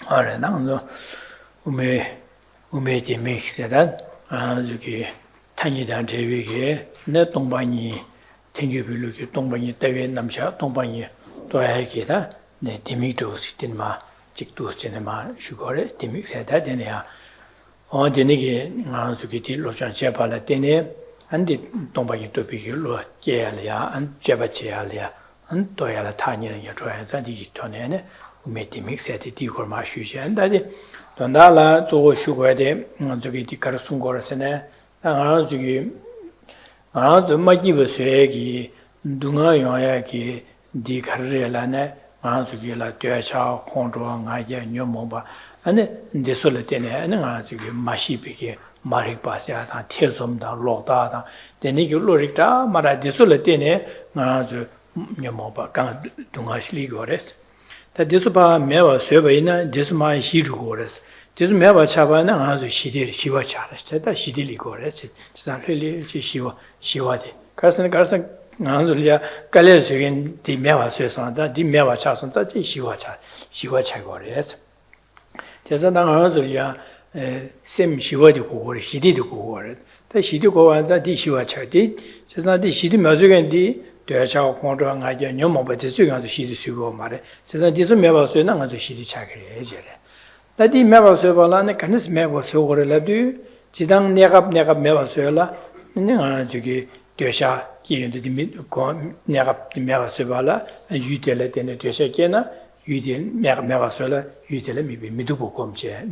Alright, now ume de mix that 저기 탄이단 대위게 내 동반이 땡기빌로기 동반이 대위 남샤 동반이 도야기다 네 데미도스 된마 직도스제네마 슈거레 데믹세다 되네야 되네게 저기 딜로장 제발라 되네 안디 동반이 도비기로 깨야야 안 제바체야야 안 도야라 타니는 여줘야자 디기토네네 우메 데믹세데 디고마 슈시한다디 돈달라 저거 슈거데 저기 디카르 순고라세네 저기 저 마기버스에기 누가 영야기 디카르라네 저기라 되차 콘트롤 가게 녀모바 아니 데솔 때네 아니 저기 마시비게 마릭바샤다 태좀다 로다다 데니기 로릭다 마라 데솔 때네 저 녀모바 강 동아실리고레스 다 데소바 메와 쇠바이나 데스마 시르고레스 데스 메와 차바나 아주 시딜 시와 차레스 다 시딜리고레스 지산흘리 시와데 가르선 아주리아 갈레스긴 디메와 쇠선다 디메와 차선다 시와 차고레스 제사당 아주리아 셈 시와디 고고레 시디디 고고레 다 시디 고완자 디 시와 차디 제사디 시디 메주겐디 되차고 콘트롤 가게 녀모버지 수강도 시디 수고 말에 제가 디스 메바스에 나가서 시디 차그래 제래 나디 메바스에 발라네 간스 메바스에 오르라도 지당 내갑 메바스에라 내가 저기 되샤 기인도 디미 고 내갑 메바스에 발라 유텔에 되네 되샤게나 유텔 메바스에라 유텔에 미두보 곰제네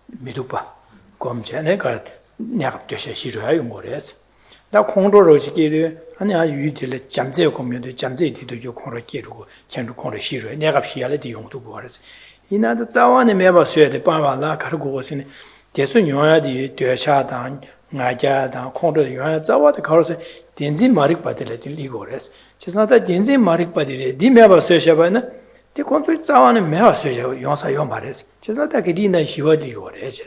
미두바 곰제네 가 내갑 되샤 시로야 용거레스 나 콩도로 시기를 아니 아주 유틸에 잠재 공면도 잠재 뒤도 요 콩로 끼르고 전도 콩로 시로 내가 피할래 뒤용도 보아서 이나도 자원에 매봐 써야 돼 빠발라 가르고 오시네 대수 요야디 되차다 나자다 콩도 요야 자와도 가르서 딘지 마릭 받을래 딜리고레스 지나다 딘지 마릭 받을래 디 매봐 써셔바나 디 콘도 자원에 매봐 써셔 용사 요 말레스 지나다 그디나 시워디고레스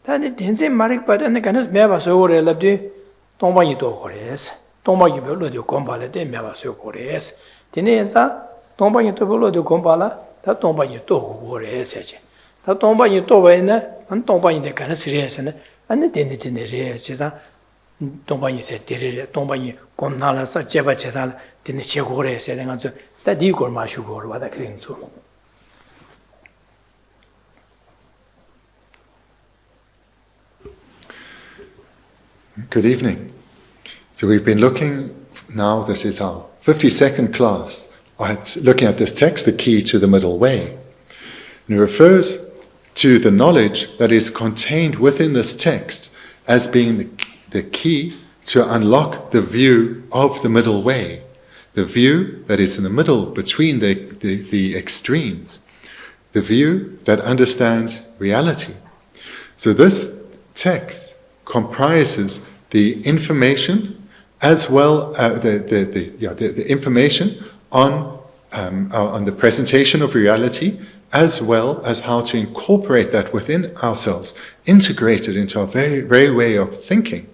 다니 딘지 마릭 받는 간스 매봐 써고래랍디 동방이 또 거래스 동방이 별로도 공발에 되면 와서 거래스 디네자 동방이 또 별로도 공발라 다 동방이 또 거래스지 다 동방이 또 왜네 안 동방이 돼 가는 시리에서는 안 되는 레스자 동방이 세 데레 동방이 공나라서 제바제다 되는 최고래서 내가 다 디고 마시고 와다 그린소 Good evening. So we've been looking now, this is our 52nd class, looking at this text, the key to the middle way. And it refers to the knowledge that is contained within this text as being the key to unlock the view of the middle way, the view that is in the middle between the extremes, the view that understands reality. So this text comprises the information as well the information on the presentation of reality, as well as how to incorporate that within ourselves, integrate it into our very, very way of thinking.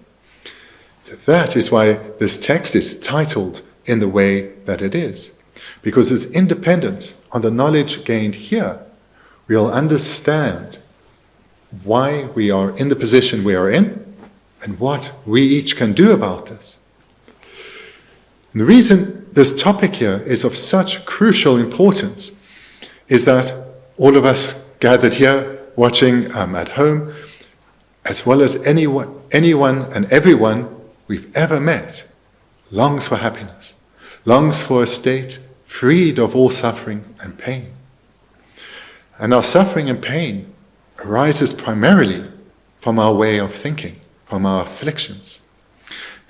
So that is why this text is titled in the way that it is. Because as independence on the knowledge gained here, we'll understand why we are in the position we are in, and what we each can do about this. And the reason this topic here is of such crucial importance is that all of us gathered here, watching at home, as well as anyone and everyone we've ever met, longs for happiness, longs for a state freed of all suffering and pain. And our suffering and pain arises primarily from our way of thinking, from our afflictions.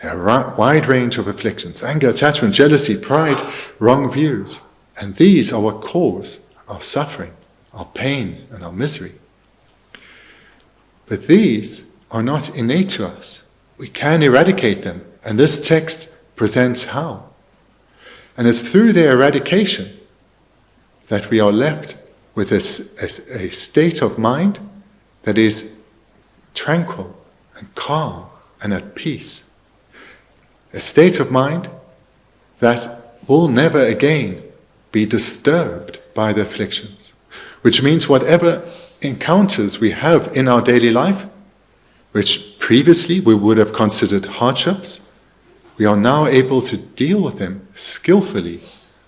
There are a wide range of afflictions: anger, attachment, jealousy, pride, wrong views. And these are what cause our suffering, our pain, and our misery. But these are not innate to us. We can eradicate them, and this text presents how. And it's through their eradication that we are left with a state of mind that is tranquil and calm and at peace. A state of mind that will never again be disturbed by the afflictions, which means whatever encounters we have in our daily life, which previously we would have considered hardships, we are now able to deal with them skillfully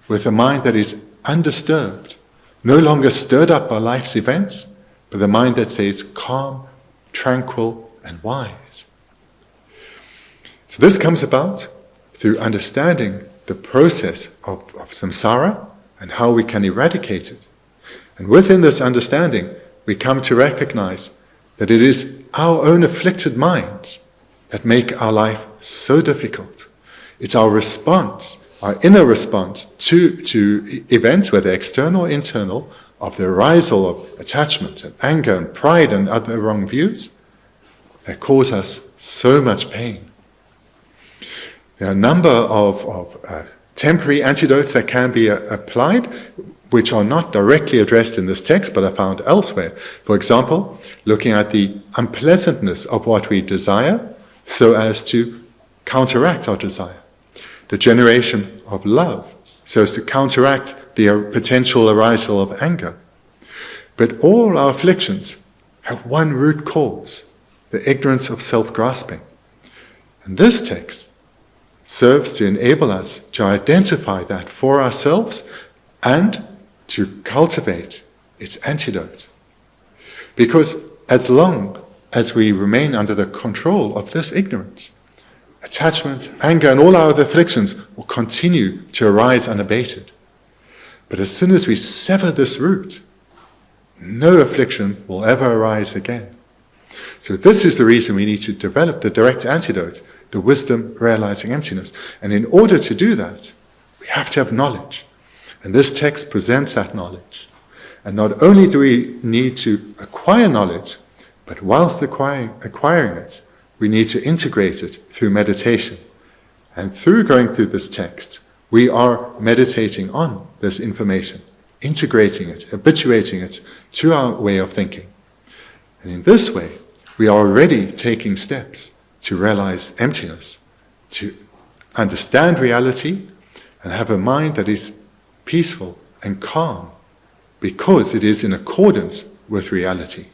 with a mind that is undisturbed, no longer stirred up by life's events, but a mind that stays calm, tranquil, and wise. So this comes about through understanding the process of samsara and how we can eradicate it. And within this understanding, we come to recognize that it is our own afflicted minds that make our life so difficult. It's our response, our inner response to events, whether external or internal, of the arisal of attachment and anger and pride and other wrong views that cause us so much pain. There are a number of temporary antidotes that can be applied, which are not directly addressed in this text, but are found elsewhere. For example, looking at the unpleasantness of what we desire, so as to counteract our desire. The generation of love, so as to counteract the potential arisal of anger. But all our afflictions have one root cause, the ignorance of self-grasping. And this text serves to enable us to identify that for ourselves and to cultivate its antidote. Because as long as we remain under the control of this ignorance, attachment, anger, and all our other afflictions will continue to arise unabated. But as soon as we sever this root, no affliction will ever arise again. So this is the reason we need to develop the direct antidote, the wisdom realizing emptiness. And in order to do that, we have to have knowledge. And this text presents that knowledge. And not only do we need to acquire knowledge, but whilst acquiring it, we need to integrate it through meditation. And through going through this text, we are meditating on this information, integrating it, habituating it to our way of thinking. And in this way, we are already taking steps to realize emptiness, to understand reality, and have a mind that is peaceful and calm, because it is in accordance with reality.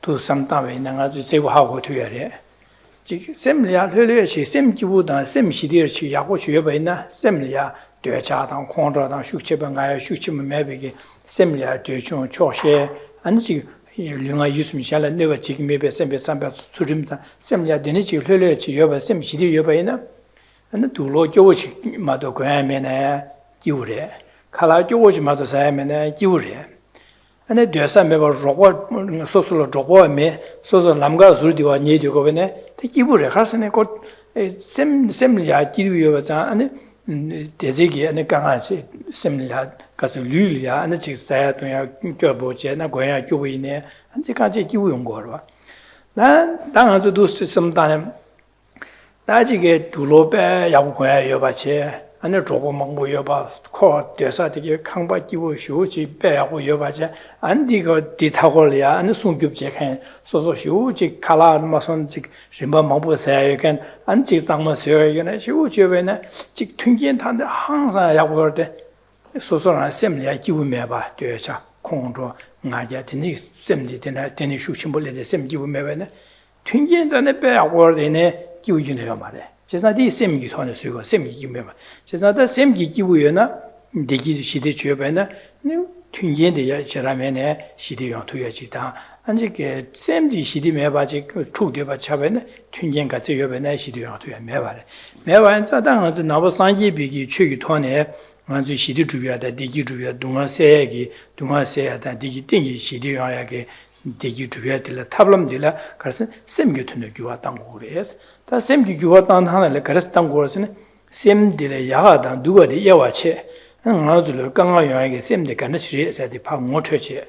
to sometime nanga ju se wa go tu yare ji sem lia le le chi sem ji bu da sem shi de chi ya go chue ba na sem lia de cha dang kong zhe dang shu che ba ga ya shu chi me be ge sem lia de chung chuo xie an ji lung a yu sum xia le ne ba ji me be sem be sam ba su rim da sem lia de ni ji le le chi yo ba sem shi de yo ba na an du lo jiu chi ma do guan me na jiu re ka la jiu chi ma do sa me na jiu re ane desa meba rogwa sosolo rogwa me soso lamga surdiwa nyedi ko bene te kibure kharsane ko semlia kidu ba cha ane dezegi ane kanga se semlia kaso lulia ane chi sa to ya kyo bo che na go ya kyo wi ne ane ka che kiwu yong go ba na dang zo du system dan da ji ge du lo be ya bu ko ya yo ba che ane rogwa mangbo yo ba 코 대사 되게 강바 기부 쇼지 배하고 여바자 안디가 디타골이야 안 송급제 칸 소소 쇼지 칼라 마선 직 심바 마부사야 간 안지 장마서야 이네 쇼지베네 직 튕긴 탄데 항상 야고할 때 소소나 셈리야 기부메바 되자 공조 나게 되니 셈리 되나 되니 쇼심볼레데 셈 기부메베네 튕긴 단에 배하고 되네 기우기네요 말에 제사디 셈기 돈에 쓰고 셈기 기부메바 제사다 셈기 기부여나 대기 시대 주변에 튕긴데 저라면에 시대용 투여지다 안지게 샘지 시대 매바지 그 축되바 차변에 튕긴 같이 여변에 시대용 투여 매바래 매반 자당은 나버 상기비기 최기 돈에 완주 시대 주변에 대기 주변 동아세기 동아세야다 대기 땡기 시대용하게 대기 주변에 탑람들라 그래서 샘기 투는 교화 당고 그래서 다 샘기 교화 당 하나를 그래서 당고서는 샘들의 야가당 누가디 야와체 ngāzulu kāngā yuāngi sēmdi kāna shirī sādi pā ngō chōchī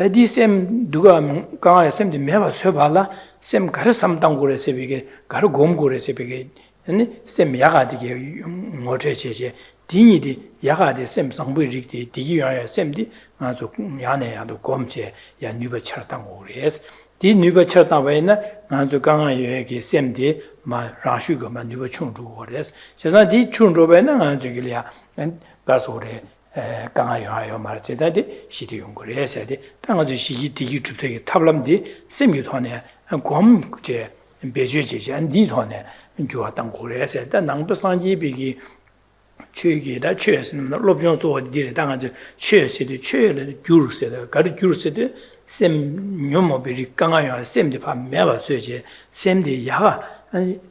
다디 셈 누가 강아 셈디 매바 쇠발라 셈 가르 삼당고래 세비게 가르 곰고래 세비게 아니 셈 야가디게 모제제제 디니디 야가디 셈 상부릭디 디기야야 셈디 아주 야네야도 곰제 야 뉴버 차당고 그래서 디 뉴버 차당바이나 아주 강아 여기 셈디 마 라슈가 뉴버 충주고 그래서 제가 디 충주바이나 아주 길이야 가서래 강아요하여 말하지 자디 시디 연구를 해야 돼. 당아주 시기 디기 주택에 탑람디 세미토네 곰제 배주제지 안디 토네 교화당 고려해서 다 낭부상지 비기 최기다 최스는 롭종 조디를 당아주 최시디 최를 규르세다 가르 규르세데 셈 뇨모비리 강아요 셈디 바 매바 쇠제 셈디 야가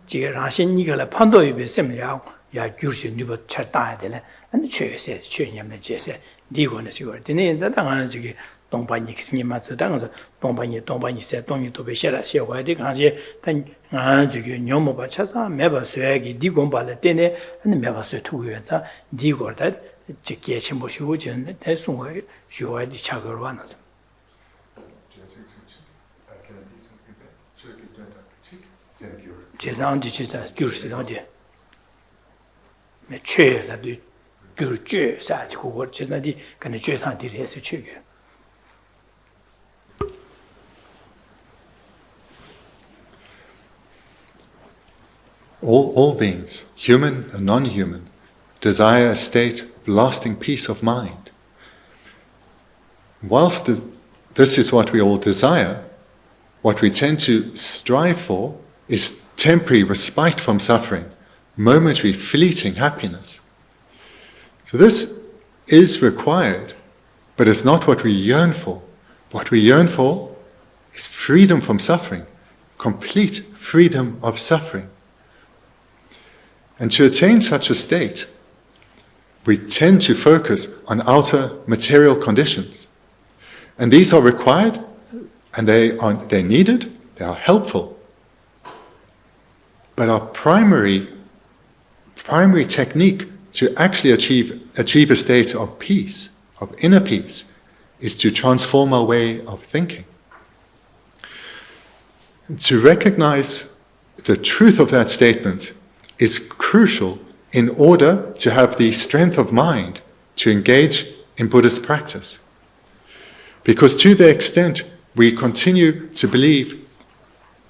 지가 라신 이거라 판도입에 셈이야 야 규르시 뉴버 차다야 되네 아니 최세 최념의 제세 니고는 지고 되네 인자 당하는 저기 동반이 기승이 맞서 당서 동반이 세 동이 또 배셔라 시어야 돼 가지 단 저기 뇨모 받쳐서 매바 쇠기 니곤발에 되네 아니 매바 쇠 투여자 니고다 직계 침보시고 전 대송을 쉬어야 돼 차거로 하는 제상지 제사 규르시 어디 최라도 규르죄 사지 그거 제사디 근데 죄상들이 해서 최게 All beings, human and non-human, desire a state of lasting peace of mind. Whilst this is what we all desire, what we tend to strive for is temporary respite from suffering, momentary fleeting happiness. So this is required, but it's not what we yearn for. What we yearn for is freedom from suffering, complete freedom of suffering. And to attain such a state, we tend to focus on outer material conditions. And these are required, and they're needed, they are helpful. But our primary technique to actually achieve a state of peace, of inner peace, is to transform our way of thinking. To recognize the truth of that statement is crucial in order to have the strength of mind to engage in Buddhist practice. Because to the extent we continue to believe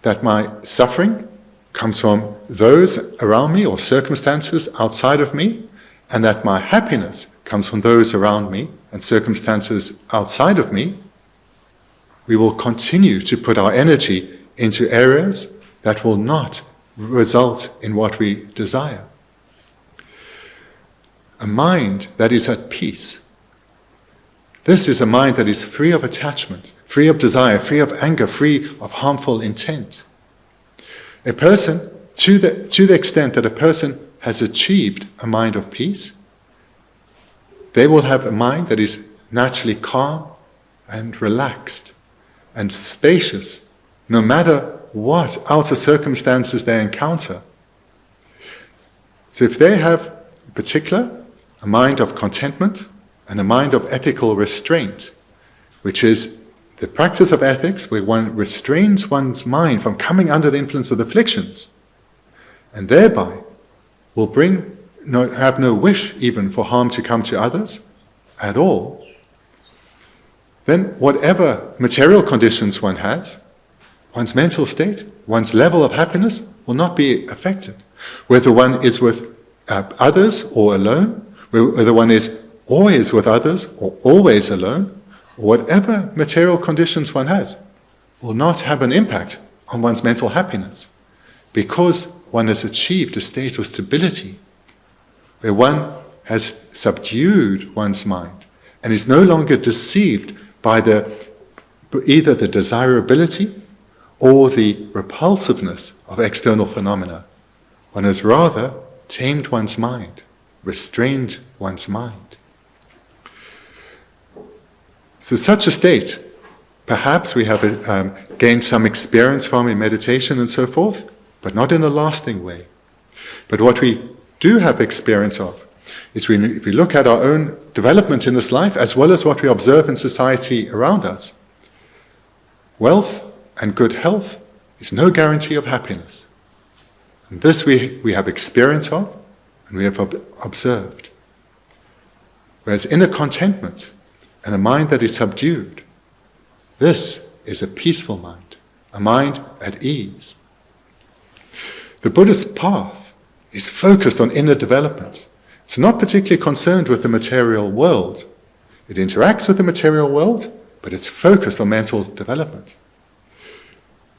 that my suffering comes from those around me or circumstances outside of me, and that my happiness comes from those around me and circumstances outside of me, we will continue to put our energy into areas that will not result in what we desire. A mind that is at peace. This is a mind that is free of attachment, free of desire, free of anger, free of harmful intent. A person, to the extent that a person has achieved a mind of peace, they will have a mind that is naturally calm and relaxed and spacious, no matter what outer circumstances they encounter. So if they have, in particular, a mind of contentment and a mind of ethical restraint, which is the practice of ethics where one restrains one's mind from coming under the influence of afflictions, and thereby will have no wish even for harm to come to others at all, then whatever material conditions one has, one's mental state, one's level of happiness will not be affected. Whether one is with others or alone, whether one is always with others or always alone, whatever material conditions one has will not have an impact on one's mental happiness, because one has achieved a state of stability where one has subdued one's mind and is no longer deceived by either the desirability or the repulsiveness of external phenomena. One has rather tamed one's mind, restrained one's mind. So such a state, perhaps we have gained some experience from in meditation and so forth, but not in a lasting way. But what we do have experience of is if we look at our own development in this life, as well as what we observe in society around us, wealth and good health is no guarantee of happiness. And this we have experience of, and we have observed. Whereas inner contentment and a mind that is subdued, this is a peaceful mind, a mind at ease. The Buddhist path is focused on inner development. It's not particularly concerned with the material world. It interacts with the material world, but it's focused on mental development.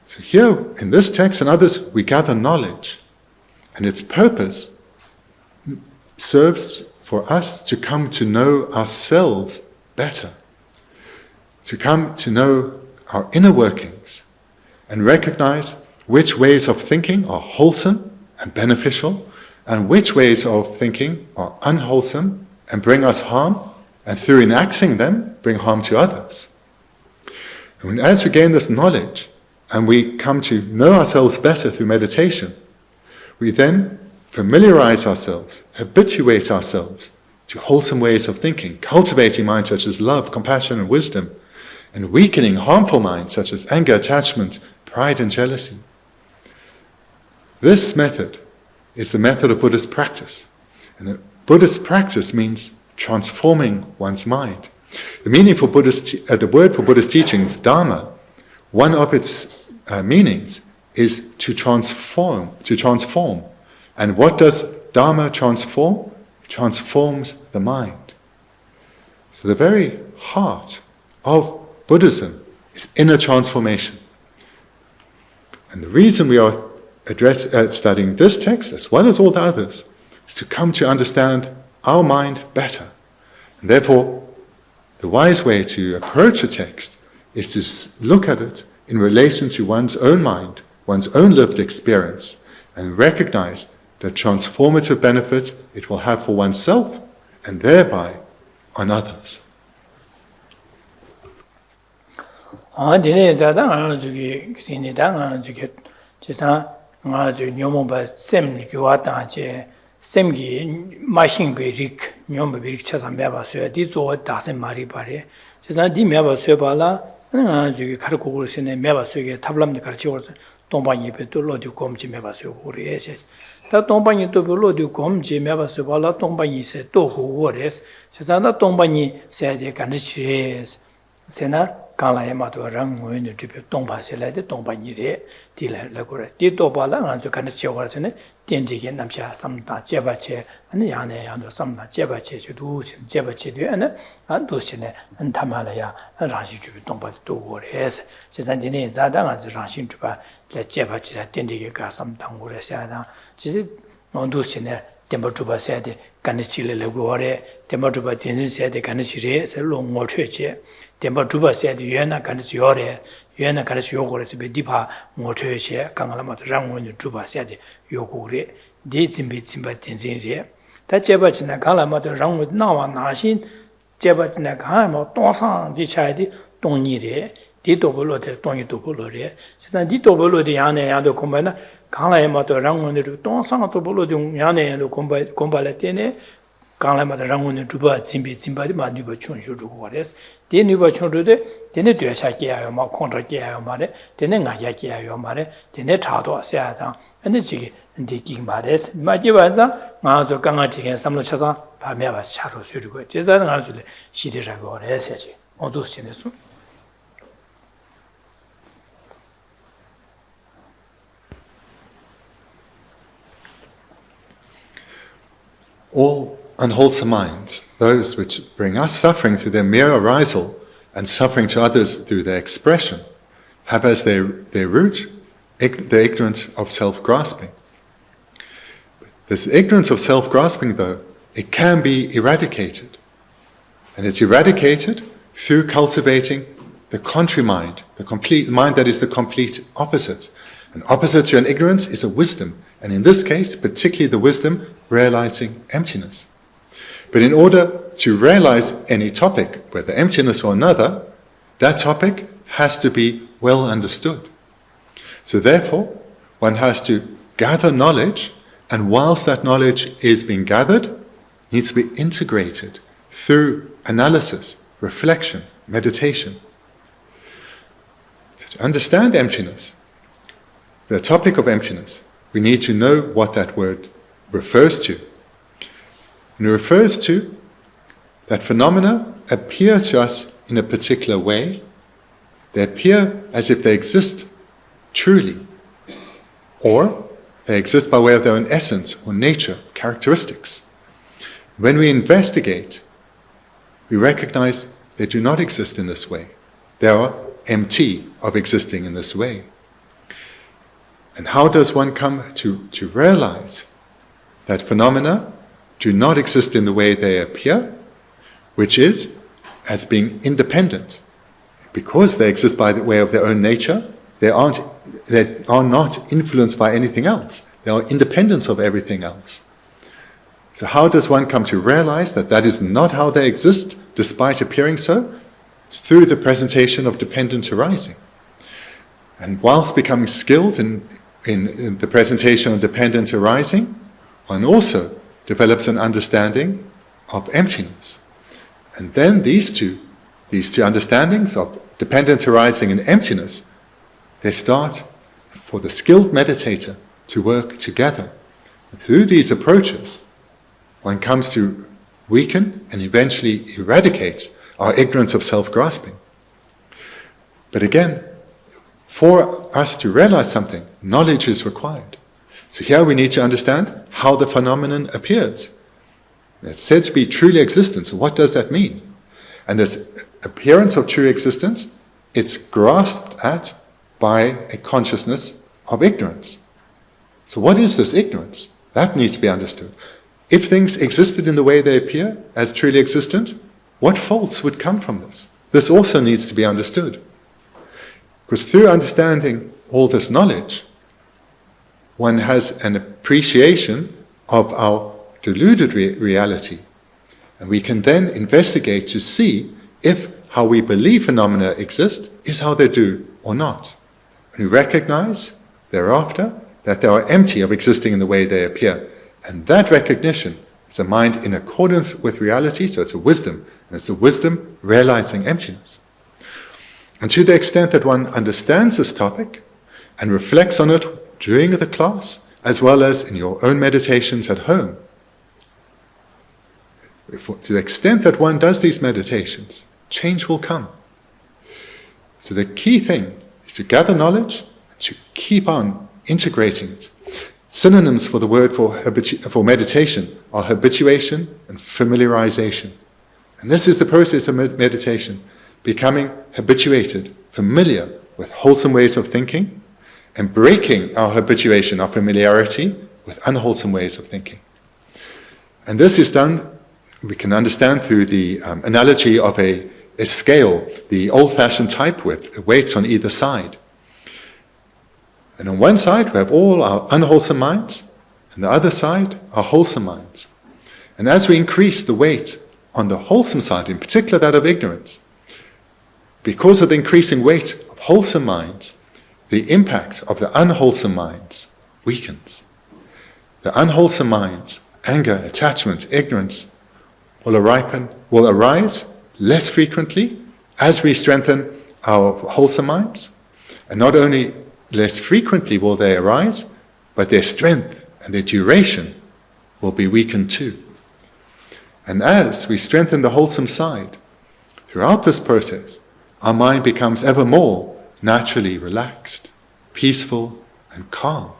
So here, in this text and others, we gather knowledge, and its purpose serves for us to come to know ourselves better, to come to know our inner workings, and recognize which ways of thinking are wholesome and beneficial, and which ways of thinking are unwholesome and bring us harm, and through enacting them, bring harm to others. And as we gain this knowledge, and we come to know ourselves better through meditation, we then familiarize ourselves, habituate ourselves to wholesome ways of thinking, cultivating minds such as love, compassion, and wisdom, and weakening harmful minds such as anger, attachment, pride, and jealousy. This method is the method of Buddhist practice. And the Buddhist practice means transforming one's mind. The meaning for the word for Buddhist teachings, Dharma, one of its meanings is to transform. And what does Dharma transform? It transforms the mind. So the very heart of Buddhism is inner transformation. And the reason we are studying this text, as well as all the others, is to come to understand our mind better. And therefore, the wise way to approach a text is to look at it in relation to one's own mind, one's own lived experience, and recognize the transformative benefit it will have for oneself and thereby on others. semgi machine berik nyom berik chasa meba so di zo da se mari bare chesa di meba so bala nga ju khar ko ko sene meba so ge tablam de karchi or tomba ni pe to lo di kom ji meba so ko re se ta tomba ni to lo di kom ji meba so bala tomba ni se to ko wo res chesa na tomba ni se de kan chi sena kala ya ma to rang ngoi ni tipe tomba se la de tomba ni re di la ko re di to bala nga ju kan chi or sene tenjige namsha samta jebache ane yane yando samta jebache judu sin jebache de ane ando sine antamala ya rashi jubi tongpa to gores chesan dine zada nga rashin juba la jebache la tenjige ga samta ngore sa chisi ando sine temba juba sa de kanichile le gore temba juba tenzi sa de kanichire se lo ngotwe che temba juba sa de yena kanichore yuena karashi yogore sibe dipa ngochoye che kangala mato rangwonyo drupa siyate yogore di zimbe zimba tenzin re ta jeba china kangala mato rangwonyo nawa nashin jeba china kangala mato tongsang di chaye di tongni re di dobolo de tongi dobolo re sisan di dobolo de yane yado kumbay na kangala mato rangwonyo tongsang dobolo de yane yado kumbay la tene kangla ma rangun drupa zimbi zimbari ma nuba chonshu rukuwares de nuba chonshu de dene duyasha kiyayo ma kontra kiyayo ma re dene ngaya kiyayo ma re dene chado siya dang ane chigi de kik ma res ma jiba zang nga zo kanga chigen samlo chasang pa mea ba charo suyo rukuwa jeza nga zo de shidi rago res ya chi ondo shine su All unwholesome minds, those which bring us suffering through their mere arisal and suffering to others through their expression, have as their root the ignorance of self-grasping. This ignorance of self-grasping, though, it can be eradicated. And it's eradicated through cultivating the contrary mind, the complete mind that is the complete opposite. An opposite to an ignorance is a wisdom, and in this case, particularly the wisdom realizing emptiness. But in order to realize any topic, whether emptiness or another, that topic has to be well understood. So therefore, one has to gather knowledge, and whilst that knowledge is being gathered, it needs to be integrated through analysis, reflection, meditation. So to understand emptiness, the topic of emptiness, we need to know what that word refers to. And it refers to that phenomena appear to us in a particular way. They appear as if they exist truly, or they exist by way of their own essence or nature, characteristics. When we investigate, we recognize they do not exist in this way. They are empty of existing in this way. And how does one come to realize that phenomena do not exist in the way they appear, which is as being independent? Because they exist by the way of their own nature, they are not influenced by anything else. They are independent of everything else. So how does one come to realize that that is not how they exist, despite appearing so? It's through the presentation of dependent arising. And whilst becoming skilled in the presentation of dependent arising, one also develops an understanding of emptiness. And then these two understandings of dependent arising and emptiness, they start for the skilled meditator to work together. Through these approaches, one comes to weaken and eventually eradicate our ignorance of self-grasping. But again, for us to realize something, knowledge is required. So here we need to understand how the phenomenon appears. It's said to be truly existent. So what does that mean? And this appearance of true existence, it's grasped at by a consciousness of ignorance. So what is this ignorance? That needs to be understood. If things existed in the way they appear as truly existent, what faults would come from this? This also needs to be understood. Because through understanding all this knowledge, one has an appreciation of our deluded reality. And we can then investigate to see if how we believe phenomena exist is how they do or not. And we recognize thereafter that they are empty of existing in the way they appear. And that recognition is a mind in accordance with reality, so it's a wisdom. And it's a wisdom realizing emptiness. And to the extent that one understands this topic and reflects on it during the class, as well as in your own meditations at home, to the extent that one does these meditations, change will come. So the key thing is to gather knowledge, to keep on integrating it. Synonyms for the word for meditation are habituation and familiarization. And this is the process of meditation, becoming habituated, familiar with wholesome ways of thinking, and breaking our habituation, our familiarity, with unwholesome ways of thinking. And this is done, we can understand through the analogy of a scale, the old-fashioned type with weights on either side. And on one side we have all our unwholesome minds, and the other side our wholesome minds. And as we increase the weight on the wholesome side, in particular that of ignorance, because of the increasing weight of wholesome minds, the impact of the unwholesome minds weakens. The unwholesome minds, anger, attachment, ignorance, will arise less frequently as we strengthen our wholesome minds. And not only less frequently will they arise, but their strength and their duration will be weakened too. And as we strengthen the wholesome side, throughout this process, our mind becomes ever more naturally relaxed, peaceful, and calm.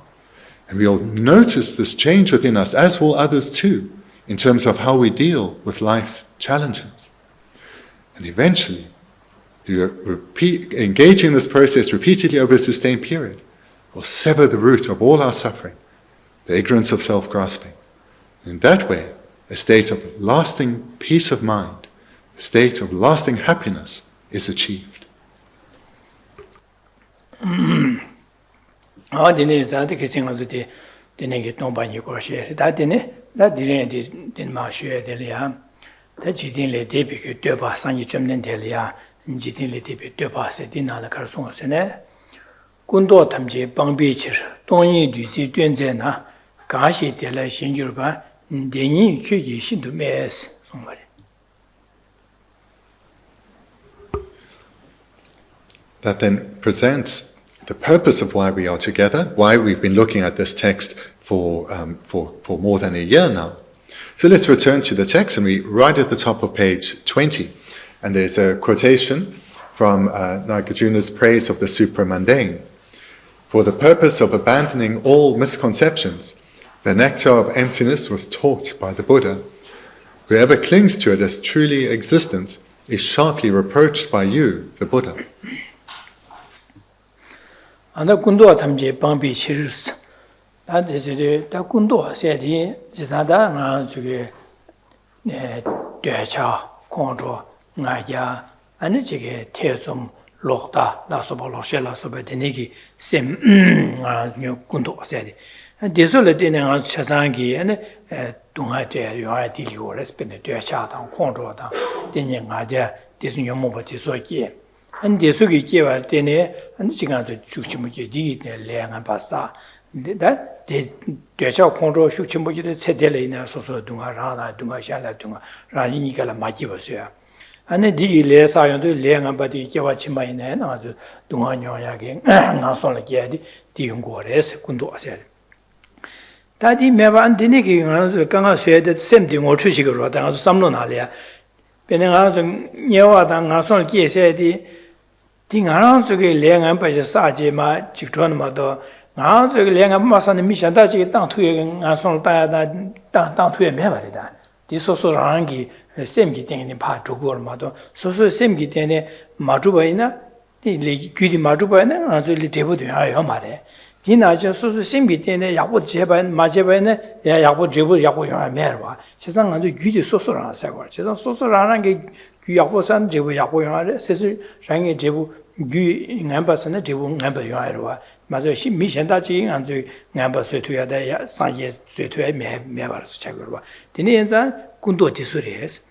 And we'll notice this change within us, as will others too, in terms of how we deal with life's challenges. And eventually, through engaging in this process repeatedly over a sustained period, we'll sever the root of all our suffering, the ignorance of self-grasping. In that way, a state of lasting peace of mind, a state of lasting happiness is achieved. Dine zante kisinga zute dine ki tongpa ni ko she da dine da dire din ma she de ya da jidin le de bi ke de ba san yi chemnen de ya jidin le de bi de ba se din na la kar song se ne kun do tam je bang bi chi dong yi du ji duen zhe na ga shi de la xin ju ba de ni ke yi xin du mes song ba. that then presents the purpose of why we are together, why we've been looking at this text for more than a year now. So let's return to the text, and we right at the top of page 20, and there's a quotation from Nagarjuna's praise of the supramundane. For the purpose of abandoning all misconceptions, the nectar of emptiness was taught by the Buddha. Whoever clings to it as truly existent is sharply reproached by you, the Buddha. Anda kunduwa tamje pangbi chiris. Da desire da kunduwa sedi jisada nga zuge decha kondro nga ya ane jige tezum lokda la soba lokshe la soba denegi sem nga kunduwa sedi. Desole dene nga chasangi ane dunga te yuwa dili ores pene decha dang kondro dang denye nga ya desu nyomoba deso kiye. 안 대속이 개발 때네 안 시간도 죽치무게 디네 레앙한 바사 다 대차 공로 죽치무게 세대레이나 소소 동아라나 동아샤라 동아 라지니가라 마지버서야 안에 디기 레사연도 레앙한 바디 개와치마이네 나주 동아녀야게 나솔게 디용고레스 군도 아세 다디 매반 디네기 강가 쇠데 셈딩 오추식으로 당아서 삼로나리아 베네가 좀 녀와당 나솔 계세디 딩아랑 저게 랭안 빠져 사제마 직전마도 나 저게 랭안 마산의 미션다지 땅 투에 나솔 따야다 땅 투에 매발이다 디소소랑기 셈기 때문에 파 두고마도 소소 셈기 때문에 마주바이나 이 귀디 마주바이나 아주 대보도 하여 말해 디나저 소소 셈기 때문에 약보 제반 마제바이네 야 약보 제보 약보 요 매와 세상 아주 귀디 소소랑 사고 세상 소소랑 게 약보산 제보 약보 요하래 세수 장에 제보 귀 남바선에 제보 남바 요하래와 맞아 시 미션다지 안주 남바 쇠투야다 상예 쇠투에 매바서 차거와 디네 현자 군도 디소리에스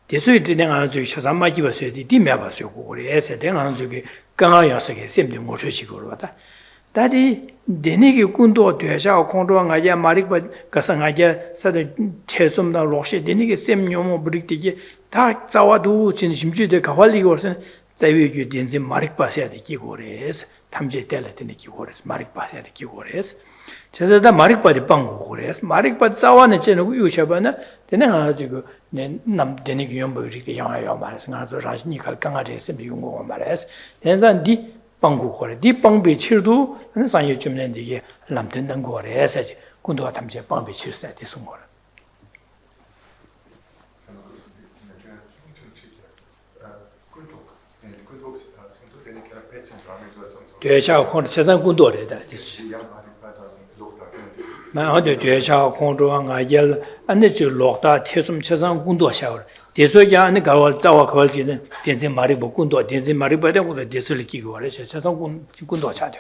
디소리 디네 안주 샤산마기 버서디 디매바서 고고리 에세된 안주게 강아야서게 셈데 모처치고로다 다디 데네기 군도 되샤 공도가야 마릭바 가상하게 사데 태좀다 로시 데네기 셈뇨모 브릭티게 다 자와도 진심주데 가활리고서 자위규 딘지 마릭바세야 되기고레스 탐제 때라데니 기고레스 마릭바세야 되기고레스 제자다 마릭바디 빵고고레스 마릭바 자와네 제노 유샤바나 데네가 지고 남 데네기 용버릭티 양아요 말해서 가서 라시니칼 강아제 셈비 용고 말해서 엔산디 빵고고레 디 빵비 칠도 하는 상여 줌nen디게 람된는 거레서 군도가 탐제 빵비 칠세 디송거라 되샤 콘 세상 군도래다 디스 마한테 되샤 콘도가 열 안에 저 록다 태숨 세상 군도샤 대소야 안에 가월 자와 가월지는 된세 말이 못 군도 된세 말이 받은 것도 대설을 끼고 그래 세상 군도 차대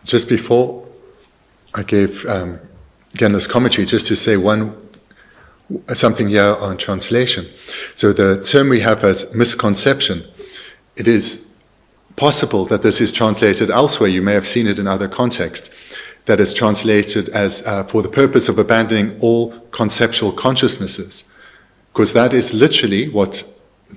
Just before I gave Genla's commentary, just to say something here on translation. So the term we have as misconception, it is possible that this is translated elsewhere. You may have seen it in other contexts. That is translated as for the purpose of abandoning all conceptual consciousnesses. Because that is literally what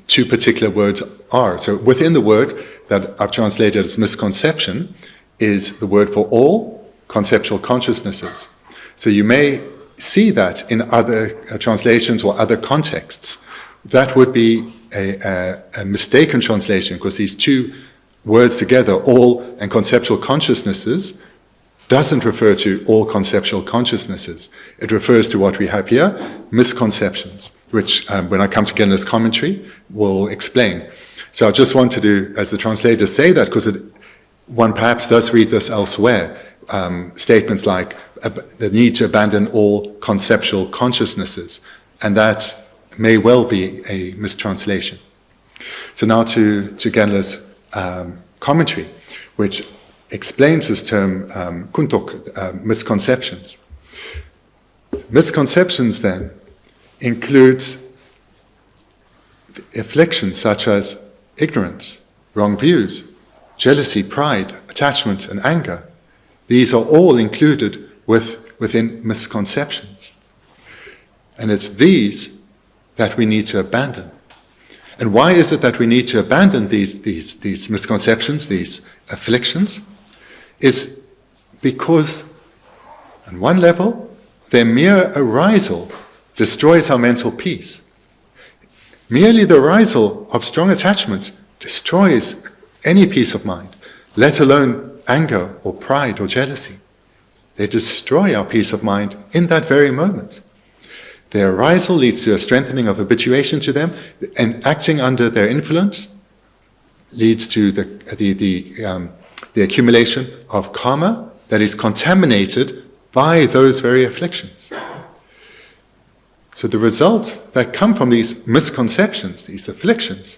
two particular words are. So within the word that I've translated as misconception is the word for all conceptual consciousnesses. So you may see that in other translations or other contexts. That would be a mistaken translation, because these two words together, all and conceptual consciousnesses, doesn't refer to all conceptual consciousnesses. It refers to what we have here, misconceptions, which when I come to Genla's commentary, will explain. So I just wanted to, as the translators say that, because one perhaps does read this elsewhere, statements like the need to abandon all conceptual consciousnesses, and that may well be a mistranslation. So now to Genla's commentary, which explains this term kuntok, misconceptions. Misconceptions then includes afflictions such as ignorance, wrong views, jealousy, pride, attachment, and anger. These are all included within misconceptions. And it's these that we need to abandon? And why is it that we need to abandon these misconceptions, these afflictions? Is because, on one level, their mere arisal destroys our mental peace. Merely the arisal of strong attachment destroys any peace of mind, let alone anger or pride or jealousy. They destroy our peace of mind in that very moment. Their arisal leads to a strengthening of habituation to them, and acting under their influence leads to the accumulation of karma that is contaminated by those very afflictions. So the results that come from these misconceptions, these afflictions,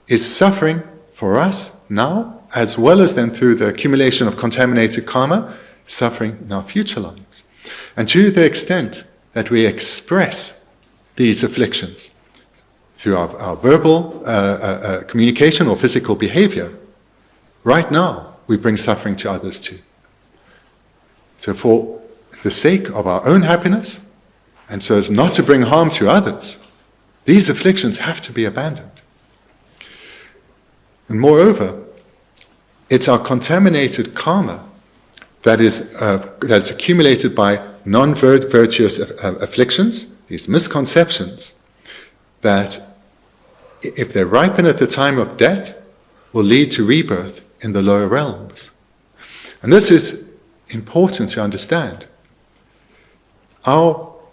is suffering for us now, as well as then through the accumulation of contaminated karma, suffering in our future lives. And to the extent that we express these afflictions through our verbal communication or physical behavior, right now we bring suffering to others too. So for the sake of our own happiness, and so as not to bring harm to others, these afflictions have to be abandoned. And moreover, it's our contaminated karma that is accumulated by non-virtuous afflictions, these misconceptions, that if they ripen at the time of death, will lead to rebirth in the lower realms. And this is important to understand.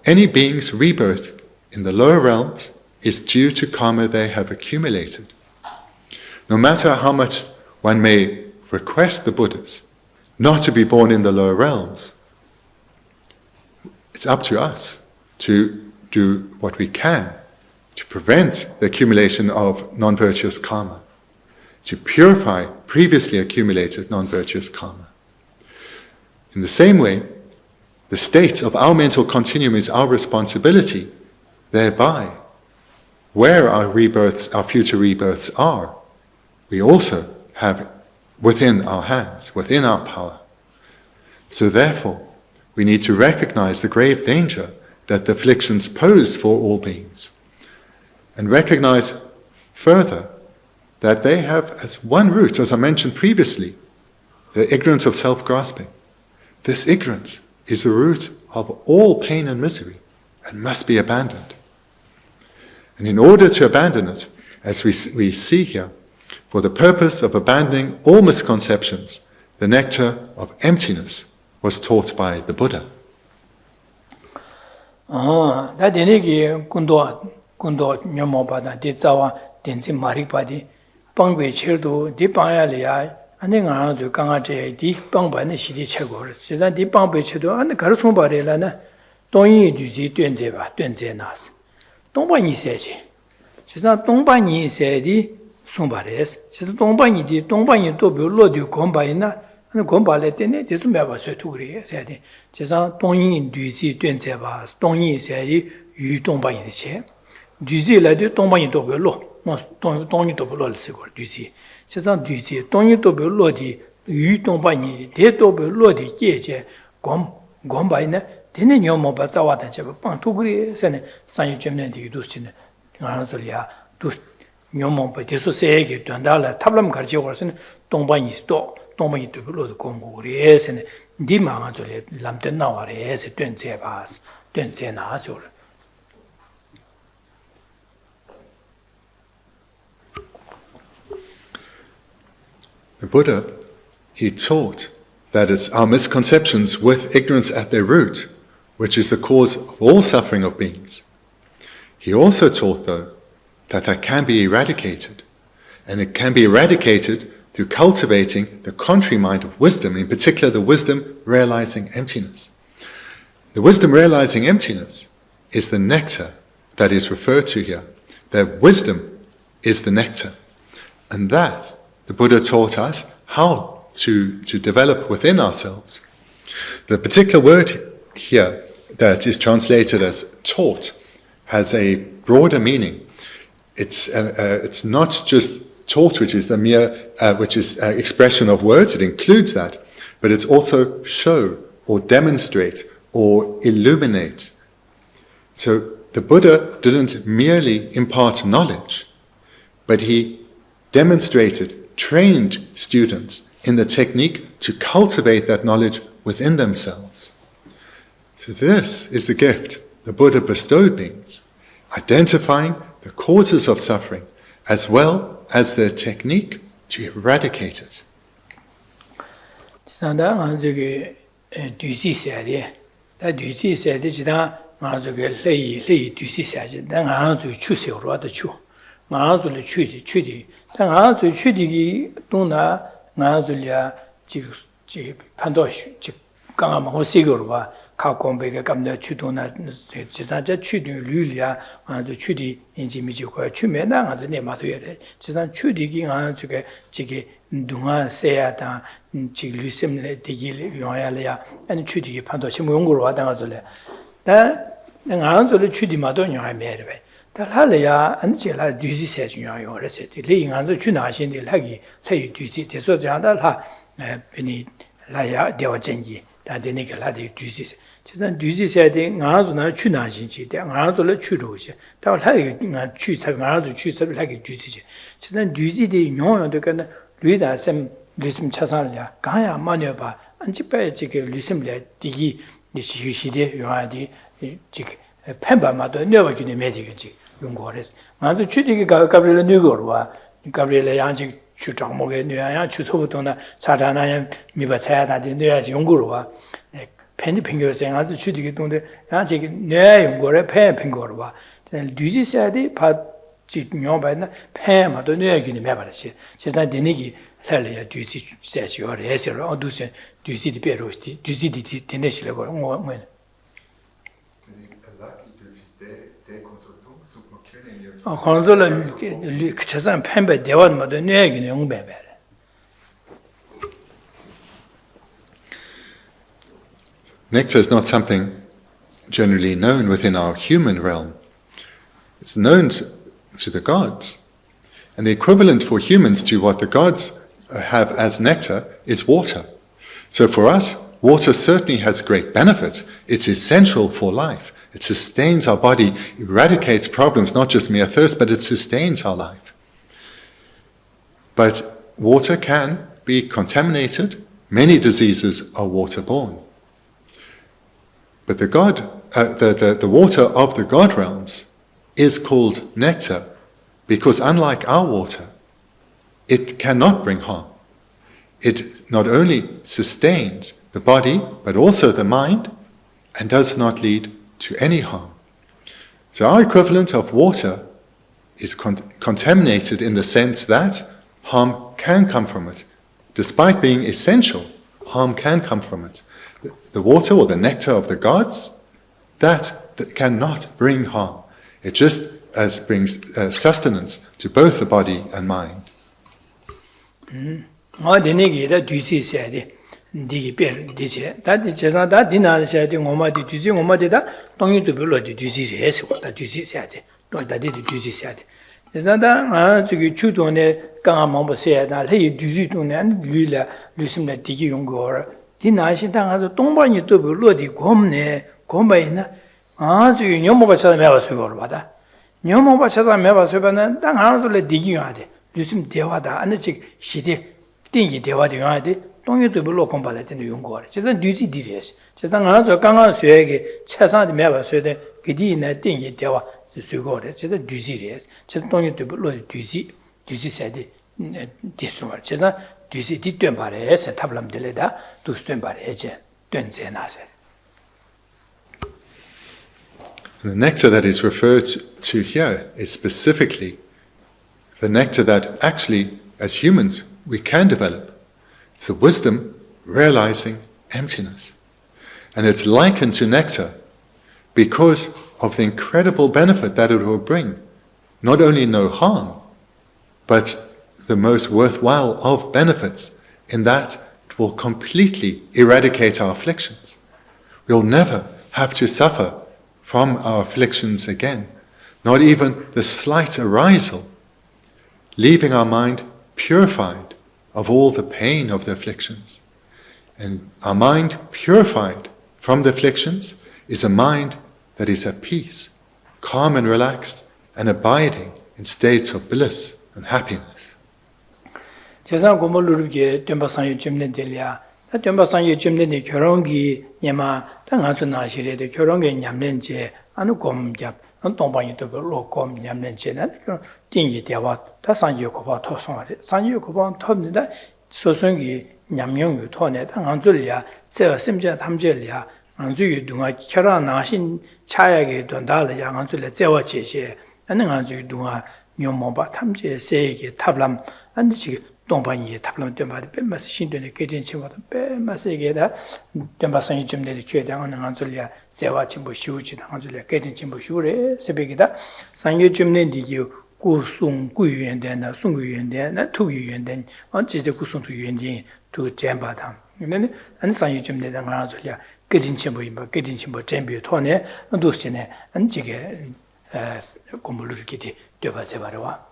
Any being's rebirth in the lower realms is due to karma they have accumulated. No matter how much one may request the Buddhas not to be born in the lower realms, it's up to us to do what we can to prevent the accumulation of non-virtuous karma, to purify previously accumulated non-virtuous karma. In the same way, the state of our mental continuum is our responsibility, thereby, where our rebirths, our future rebirths are, we also have within our hands, within our power. So therefore, we need to recognize the grave danger that the afflictions pose for all beings, and recognize further that they have as one root, as I mentioned previously, the ignorance of self-grasping. This ignorance is the root of all pain and misery and must be abandoned. And in order to abandon it, as we see here, for the purpose of abandoning all misconceptions, the nectar of emptiness was taught by the Buddha. ane nga zo kanga te di pangba ne shidi chego siza di pangbe chedo ane gar songba re la na dongyi du ji duanze ba duanze nas dongba ni se ji siza dongba ni se di songba re siza dongba ni di dongba ni do bu lo du gomba ina ane gomba le te ne de su me ba se tu gre se de siza dongyi du ji duanze ba dongyi se di yu dongba ni de che du ji la de dongba ni do bu lo no dongyi do bu lo le se go du ji 세상 뒤지 돈이 또 별로디 유동반이 대도 별로디 계제 곰바이네 되는 녀모 바자와다 저 빵투그리 세네 산이 점내디 두스네 가는소리야 두 녀모 바디소 세게 된다라 탑람 가르치고 그러서는 동반이 또 동반이 또 별로도 공고리 세네 디마가 저래 람된 나와래 세 된제 바스 된제 나서 The Buddha, he taught that it's our misconceptions with ignorance at their root, which is the cause of all suffering of beings. He also taught, though, that can be eradicated, and it can be eradicated through cultivating the contrary mind of wisdom, in particular the wisdom realizing emptiness. The wisdom realizing emptiness is the nectar that is referred to here. That wisdom is the nectar, and that the Buddha taught us how to develop within ourselves. The particular word here that is translated as taught has a broader meaning. It's not just taught, which is a mere expression of words. It includes that, but it's also show or demonstrate or illuminate. So the Buddha didn't merely impart knowledge, but he demonstrated, trained students in the technique to cultivate that knowledge within themselves. So this is the gift the Buddha bestowed beings, identifying the causes of suffering as well as their technique to eradicate it. Kakombe kamda chudona jisancha chudu lulia anzo chudi injimi ko chumena anzo ne matoyere jisan chudi gi anzo ge jige dunga seya da ji lusimle digi yoyalya an chudi gi pando chimo yongoro wa da azole da anzo le chudi mado nyoy merbe da halya an jela duzi se nyoy yore se le anzo chuna shin de lagi lei duzi de so jang da la bini la ya dewa jengi da de ne ge la de duzi 지선 뒤지세대 나아서나 추나신지 대 나아서를 추로지 다 하기 나 추사 나아서 추서를 하기 뒤지지 지선 뒤지대 용어도 간다 류다sem 리심 차살냐 가야 마녀 봐 안집에 지게 리심래 디기 니시시대 요아디 지 펜바마도 녀버기네 메디겠지 용거레스 나도 추디기 가브리엘 뉴거와 가브리엘 양지 추장목에 녀야 추서부터나 사다나야 미바차야다디 녀야 용거와 펜이 핑거세 아주 추디기 동데 야 저기 뇌 용거래 펜 핑거로 봐. 뒤지세야디 바지 녀바나 펜마도 뇌기니 매바라시. 세상 되니기 살려야 뒤지 세시어래 해서로 어두세 뒤지디 베로스티 뒤지디 되네시라고 뭐 건설은 그 세상 펜배 대원마도 뇌기니 용배배. Nectar is not something generally known within our human realm. It's known to the gods. And the equivalent for humans to what the gods have as nectar is water. So for us, water certainly has great benefits. It's essential for life. It sustains our body, eradicates problems, not just mere thirst, but it sustains our life. But water can be contaminated. Many diseases are waterborne. But the water of the God realms is called nectar because unlike our water, it cannot bring harm. It not only sustains the body, but also the mind, and does not lead to any harm. So our equivalent of water is contaminated in the sense that harm can come from it. Despite being essential, harm can come from it. The water or the nectar of the gods, that cannot bring harm. It just brings sustenance to both the body and mind. 디나신 당하서 똥반이 또 별로디 곰네 곰바이나 아주 녀모가 찾아매봐서 그걸 받아 녀모가 찾아매봐서 받는 땅 하나둘에 디기야 돼 요즘 대화다 안지 시대 띵기 대화도 해야 돼 똥이도 별로 곰발할 때는 용거래 제가 뉴지 디레스 제가 하나서 강강 수에게 차상도 매봐서 돼 그디네 띵기 대화 수고래 제가 뉴지레스 제가 똥이도 별로 뉴지 세대 디스월 제가 뒤시 뒤된 바래서 탑람들에다 두스된 바래제 된제나세. The nectar that is referred to here is specifically the nectar that actually, as humans, we can develop. It's the wisdom realizing emptiness. And it's likened to nectar because of the incredible benefit that it will bring. Not only no harm, but the most worthwhile of benefits in that it will completely eradicate our afflictions. We'll never have to suffer from our afflictions again, not even the slight arisal, leaving our mind purified of all the pain of the afflictions. And our mind purified from the afflictions is a mind that is at peace, calm and relaxed, and abiding in states of bliss and happiness. 제상 고물루르게 덴바상이 쯤는들이야. 다 덴바상이 쯤는데 결혼기 냐마 당아주 나시레데 결혼게 냠는지 아누 곰잡 동방이도 로곰 냠는지는 그 띵이 대와 다상이 고바 토송하리. 상이 고바 톱니다. 소송기 냠용유 토네 당안줄이야. 저 심제 탐절이야. 안주유 동아 결혼 나신 차야게 돈다를 양안줄에 제와 제시. 아는 안주유 동아 묘모바 탐제 세게 탑람 안지 동방이 탑람 때마다 뱀마스 신도네 깨진 친구도 뱀마스에게다 뱀마상이 좀 내리 교대하는 안줄이야 제와 친구 쉬우지 안줄이야 깨진 친구 쉬우래 새벽이다 상유 좀 내리기 구송 구유연대나 송구유연대나 투유연대 언제제 구송도 유연진 두 잼바당 근데 안 상유 좀 내리 안줄이야 깨진 친구 임바 깨진 친구 잼비 토네 도스네 안지게 공부를 이렇게 되봐 제바로와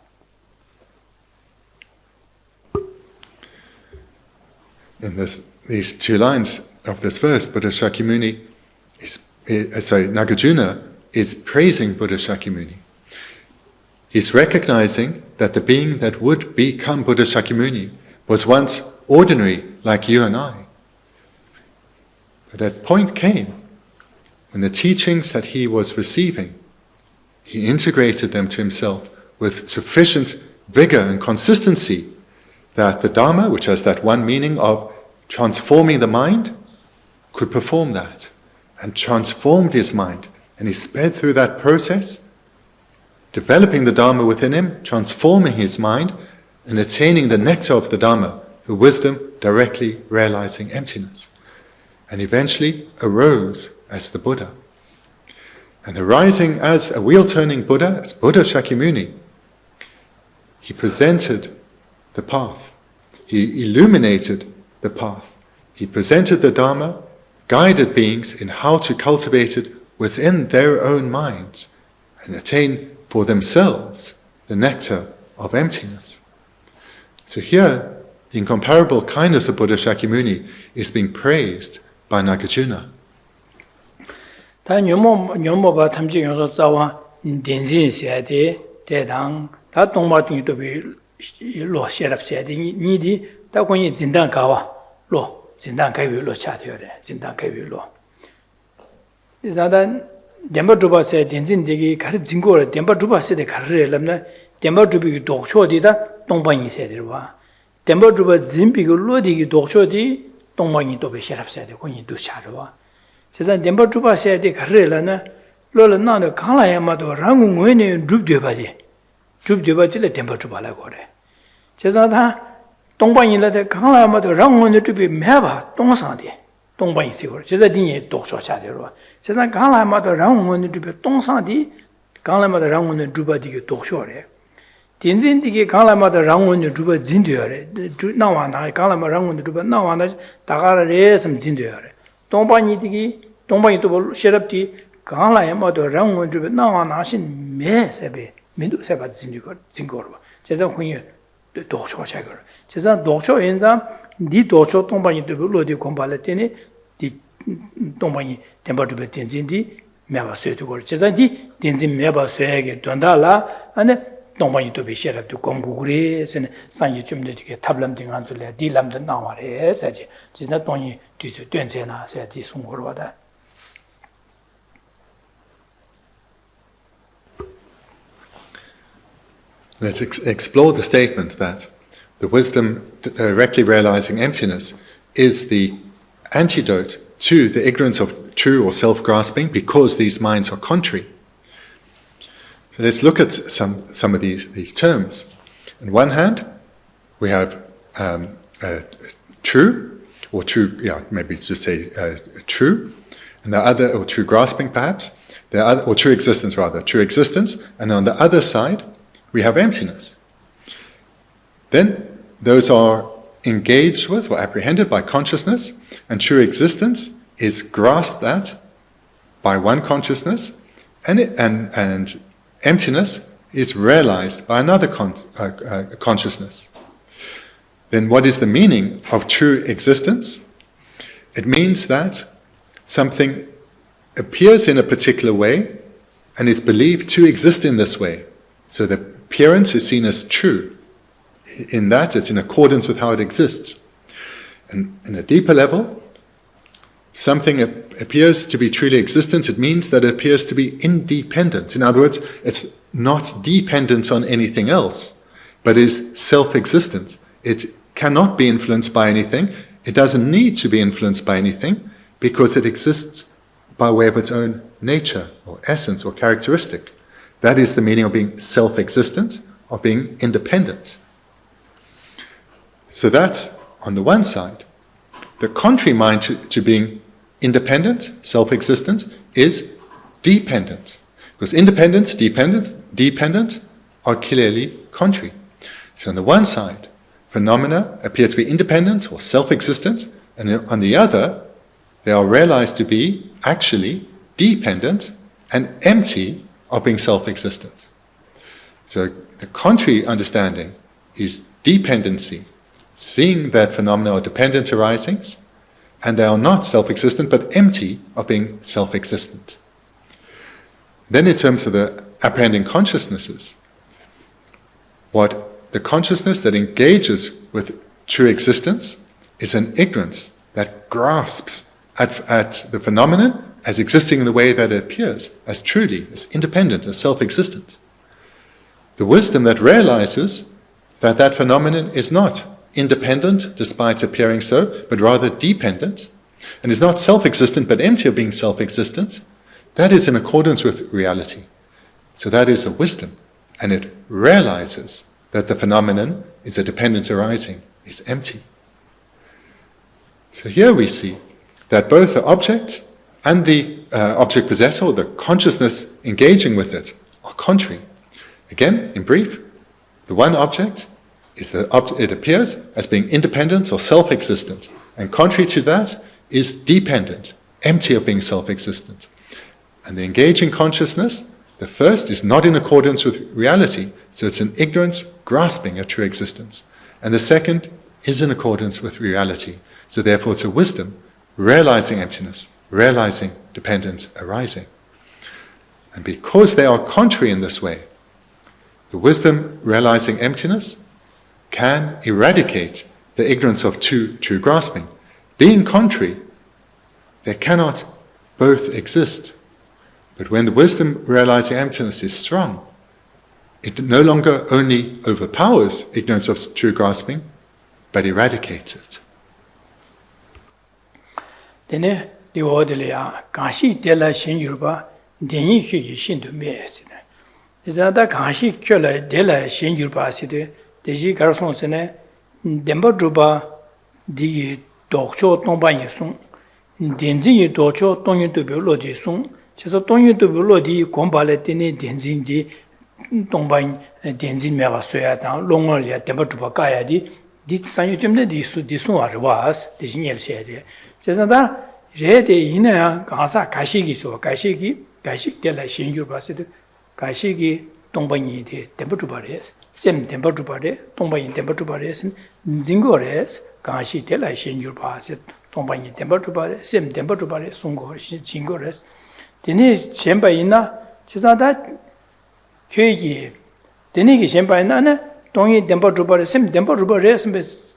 In these two lines of this verse, Buddha Shakyamuni Nagarjuna is praising Buddha Shakyamuni. He's recognizing that the being that would become Buddha Shakyamuni was once ordinary like you and I. But that point came when the teachings that he was receiving, he integrated them to himself with sufficient vigor and consistency that the Dharma, which has that one meaning of transforming the mind, could perform that, and transformed his mind. And he sped through that process, developing the Dharma within him, transforming his mind, and attaining the nectar of the Dharma, the wisdom directly realizing emptiness. And eventually arose as the Buddha. And arising as a wheel-turning Buddha, as Buddha Shakyamuni, he presented the path. He illuminated the path. He presented the Dharma, guided beings in how to cultivate it within their own minds and attain for themselves the nectar of emptiness. So here, the incomparable kindness of Buddha Shakyamuni is being praised by Nagarjuna. 다 녀모바 탐지 용서 자와 덴진시야데 대당 다 동마중이도 로 셰랍시야데 니디 다고니 진단 가와 로 진단 가위로 차되어래 진단 가위로 이자단 덴바두바세 덴진데기 가르 진고를 덴바두바세데 가르rellam나 덴바두비 독초디다 동방이 세들와 덴바두바 진비고 로디기 독초디 동방이 도베 셰랍시야데 고니 두샤르와 세상 덴바두바세데 가르rel라나 로르나노 강라야마도 랑궁외네 줍되바디 줍되바질레 덴바두바라고 그래 세상다 동방이라데 강라야마도 랑궁외네 줍이 매바 동상디 동방이 세고 세상디니 독초차되로 세상 강라야마도 랑궁외네 줍이 동상디 강라야마도 랑궁외네 줍바디기 독초래 딘진디기 강라야마도 랑궁외네 줍바 진되어래 나와나 강라야마 랑궁외네 줍바 나와나 다가라레섬 진되어래 동방이디기 동방이 또 셰럽디 강라야마도 랑원 주베 나와나신 매세베 민도 세바 진거로 제가 혼이 도초차거 제가 도초 인자 니 도초 동방이 또 로디 콤발레테니 디 동방이 템버드베 텐진디 매바스에도 제가 디 텐진 매바스에게 돈달라 안에 동방이 또 비셰럽도 공부그레스는 상이 좀 되게 탑람딩 안줄래 디람도 나와래 세지 진짜 돈이 뒤서 된제나 세디 송거로다 Let's explore the statement that the wisdom directly realizing emptiness is the antidote to the ignorance of true or self-grasping because these minds are contrary. So let's look at some of these terms. On one hand, we have true, or true, maybe just say true, and the other, or true grasping perhaps, or true existence rather, true existence, and on the other side, we have emptiness. Then those are engaged with or apprehended by consciousness, and true existence is grasped at by one consciousness, and emptiness is realized by another consciousness. Then what is the meaning of true existence? It means that something appears in a particular way and is believed to exist in this way. So the appearance is seen as true. In that, it's in accordance with how it exists. And in a deeper level, something appears to be truly existent, it means that it appears to be independent. In other words, it's not dependent on anything else, but is self-existent. It cannot be influenced by anything. It doesn't need to be influenced by anything because it exists by way of its own nature or essence or characteristic. That is the meaning of being self-existent, of being independent. So that's on the one side. The contrary mind to being independent, self-existent, is dependent. Because independence, dependent are clearly contrary. So on the one side, phenomena appear to be independent or self-existent, and on the other, they are realized to be actually dependent and empty of being self-existent. So the contrary understanding is dependency, seeing that phenomena are dependent arisings, and they are not self-existent but empty of being self-existent. Then in terms of the apprehending consciousnesses, what the consciousness that engages with true existence is an ignorance that grasps at the phenomenon as existing in the way that it appears, as truly, as independent, as self-existent. The wisdom that realizes that that phenomenon is not independent despite appearing so, but rather dependent, and is not self-existent but empty of being self-existent, that is in accordance with reality. So that is a wisdom, and it realizes that the phenomenon is a dependent arising, is empty. So here we see that both the object and the object possessor, or the consciousness engaging with it, are contrary. Again, in brief, the one object is that it appears as being independent or self-existent, and contrary to that is dependent, empty of being self-existent. And the engaging consciousness, the first, is not in accordance with reality, so it's an ignorance grasping at true existence. And the second is in accordance with reality, so therefore it's a wisdom realizing emptiness, realizing dependence arising. And because they are contrary in this way, the wisdom realizing emptiness can eradicate the ignorance of true grasping. Being contrary, they cannot both exist. But when the wisdom realizing emptiness is strong, it no longer only overpowers ignorance of true grasping, but eradicates it. Dene diwodeleya gashi dela shinjurba denyi hyi shindu meesine. Izada gashi kyola dela shinjurba aside deji garsonsene demba juba digi dokcho tongba yesung denzi yi dokcho tongyu dobe lodi sung cheso tongyu dobe lodi gombale dene denzi di tongba denzi mewa soya dang longol ya demba juba kaya di sanyu jimne di sung arwas deji nyel shede chesada rede ina gasa gashi so gashi dela shinjurba aside gashi tongba yi de demba juba res sem demba jubare tongba yin demba jubare sem zingo res gashi dela shenjur ba se tongba yin demba jubare sem demba jubare songo jingo res dene shenba ina chesada kyeji dene ge shenba ina na tongyi demba jubare sem demba jubare sem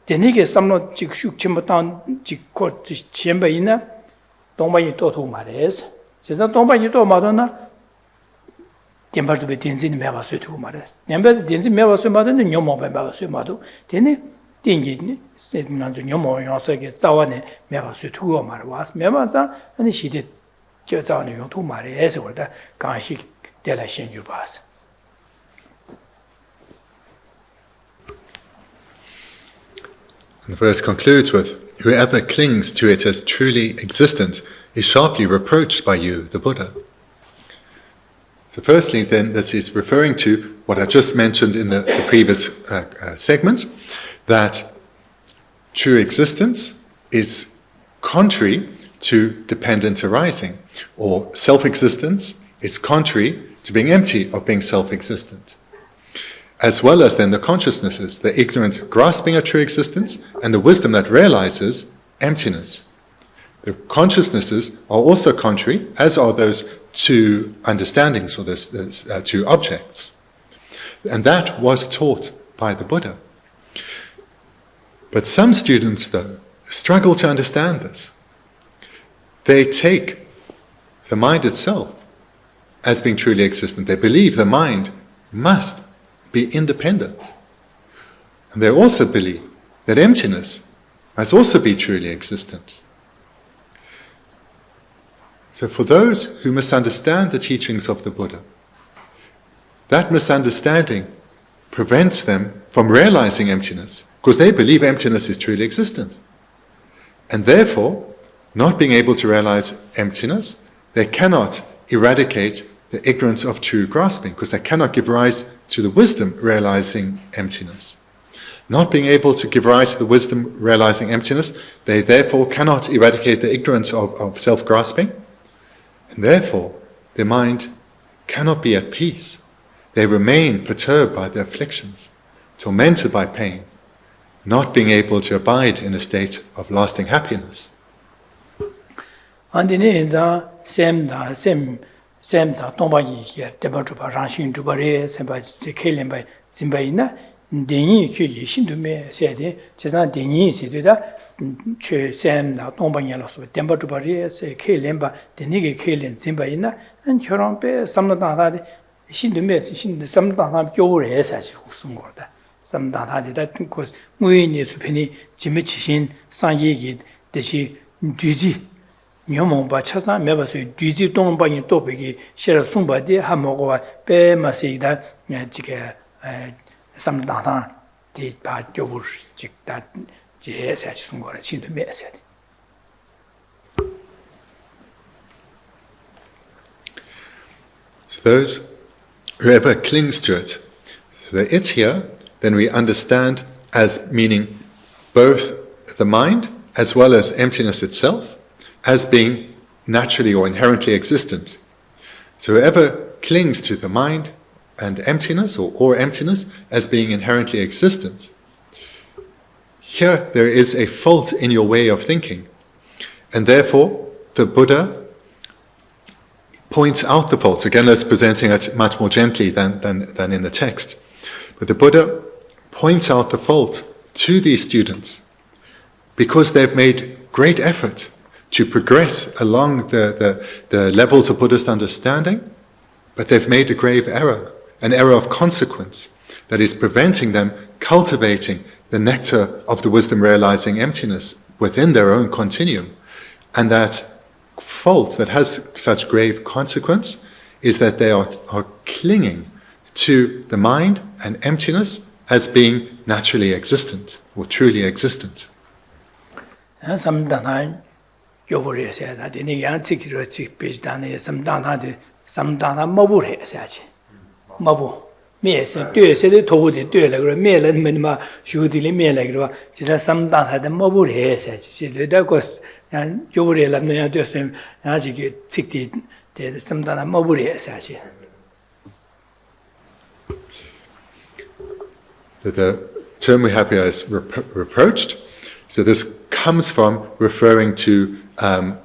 dene ge samno jikshuk chimba tan jikko shenba ina tongba yin to mares chesada tongba yin to madona 템바르베 덴진 메바스 두고 말했어. 냠베 덴진 메바스 마도는 녀모베 메바스 마도. 데네 땡기니 세난주 녀모 요소게 자와네 메바스 두고 말와스. 메바자 아니 시데 저자네 용토 말해서 그러다 가시 데라 신주 바스. And the verse concludes with, whoever clings to it as truly existent is sharply reproached by you, the Buddha. So firstly, then, this is referring to what I just mentioned in the previous segment, that true existence is contrary to dependent arising, or self-existence is contrary to being empty of being self-existent. As well as then the consciousnesses, the ignorant grasping at true existence, and the wisdom that realizes emptiness. The consciousnesses are also contrary, as are those two understandings or two objects. And that was taught by the Buddha. But some students, though, struggle to understand this. They take the mind itself as being truly existent. They believe the mind must be independent. And they also believe that emptiness must also be truly existent. So for those who misunderstand the teachings of the Buddha, that misunderstanding prevents them from realizing emptiness, because they believe emptiness is truly existent. And therefore, not being able to realize emptiness, they cannot eradicate the ignorance of true grasping, because they cannot give rise to the wisdom realizing emptiness. Not being able to give rise to the wisdom realizing emptiness, they therefore cannot eradicate the ignorance of self-grasping, and therefore their mind cannot be at peace. They remain perturbed by their afflictions, tormented by pain, not being able to abide in a state of lasting happiness. Dengi kyugi shindume sede, chesana dengi sede da che sem da tongpa nyala so tempa tupari se ke lemba denigi ke len zimba ina an kyorong pe samdana de shindume samdana gyore sa chi usung go da samdana de da ko ngui ni su pheni jime chishin sangye gi deshi düji nyomo ba chasa meba so düji tongpa ni to be shera sungba de ha mo go pe ma se da jike samdana de ba gyobur jik da je sa chi sung go ra chin de me sa de. So whoever clings to it, the it here, then we understand as meaning both the mind as well as emptiness itself, as being naturally or inherently existent. So whoever clings to the mind and emptiness or emptiness as being inherently existent, here there is a fault in your way of thinking. And therefore, the Buddha points out the faults. Again, let's presenting it much more gently than in the text. But the Buddha points out the fault to these students because they've made great effort to progress along the levels of Buddhist understanding, but they've made a grave error, an error of consequence that is preventing them cultivating the nectar of the wisdom realizing emptiness within their own continuum. And that fault that has such grave consequence is that they are clinging to the mind and emptiness as being naturally existent or truly existent. Samdana mabure sachi. Mabu. Me se due se de togu de due la me la minima shudili me la gro. Jisa samdana de mabure sachi. De da kos yan yore la ne de sem na ji ge sikti de samdana mabure sachi. So the term we have here is reproached. So this comes from referring to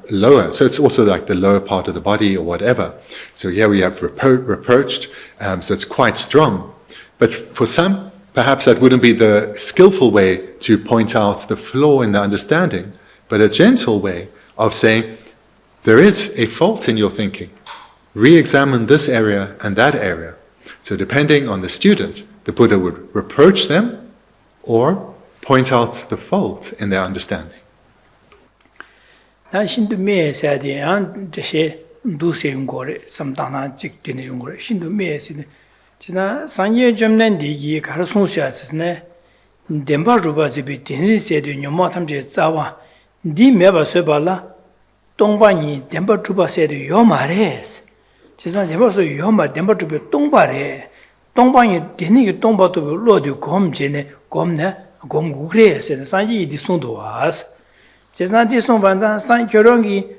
lower. So it's also like the lower part of the body or whatever. So here we have reproached. So it's quite strong. But for some, perhaps that wouldn't be the skillful way to point out the flaw in the understanding, but a gentle way of saying, there is a fault in your thinking. Re-examine this area and that area. So depending on the student, the Buddha would reproach them or point out the fault in their understanding. Shindu me said, and Geshe Thubten Rabten Samdana Jik Dinjungore, Shindu me said, China Sanye German Digi, Carson Shatsne, Demba Ruba Zibi, Dinzi said, Yomatam Zawa, Di Meba Sebala, Dongbani, Demba Truba said, Yomares. China Demba so Yoma, Demba to be Dongbare, Dongbani, Dinig Domba to be Lord Gom Jene, Gomne, Gom Gugre, said Sanji Disundo was. Chesna Dison Banza, San Kyorongi,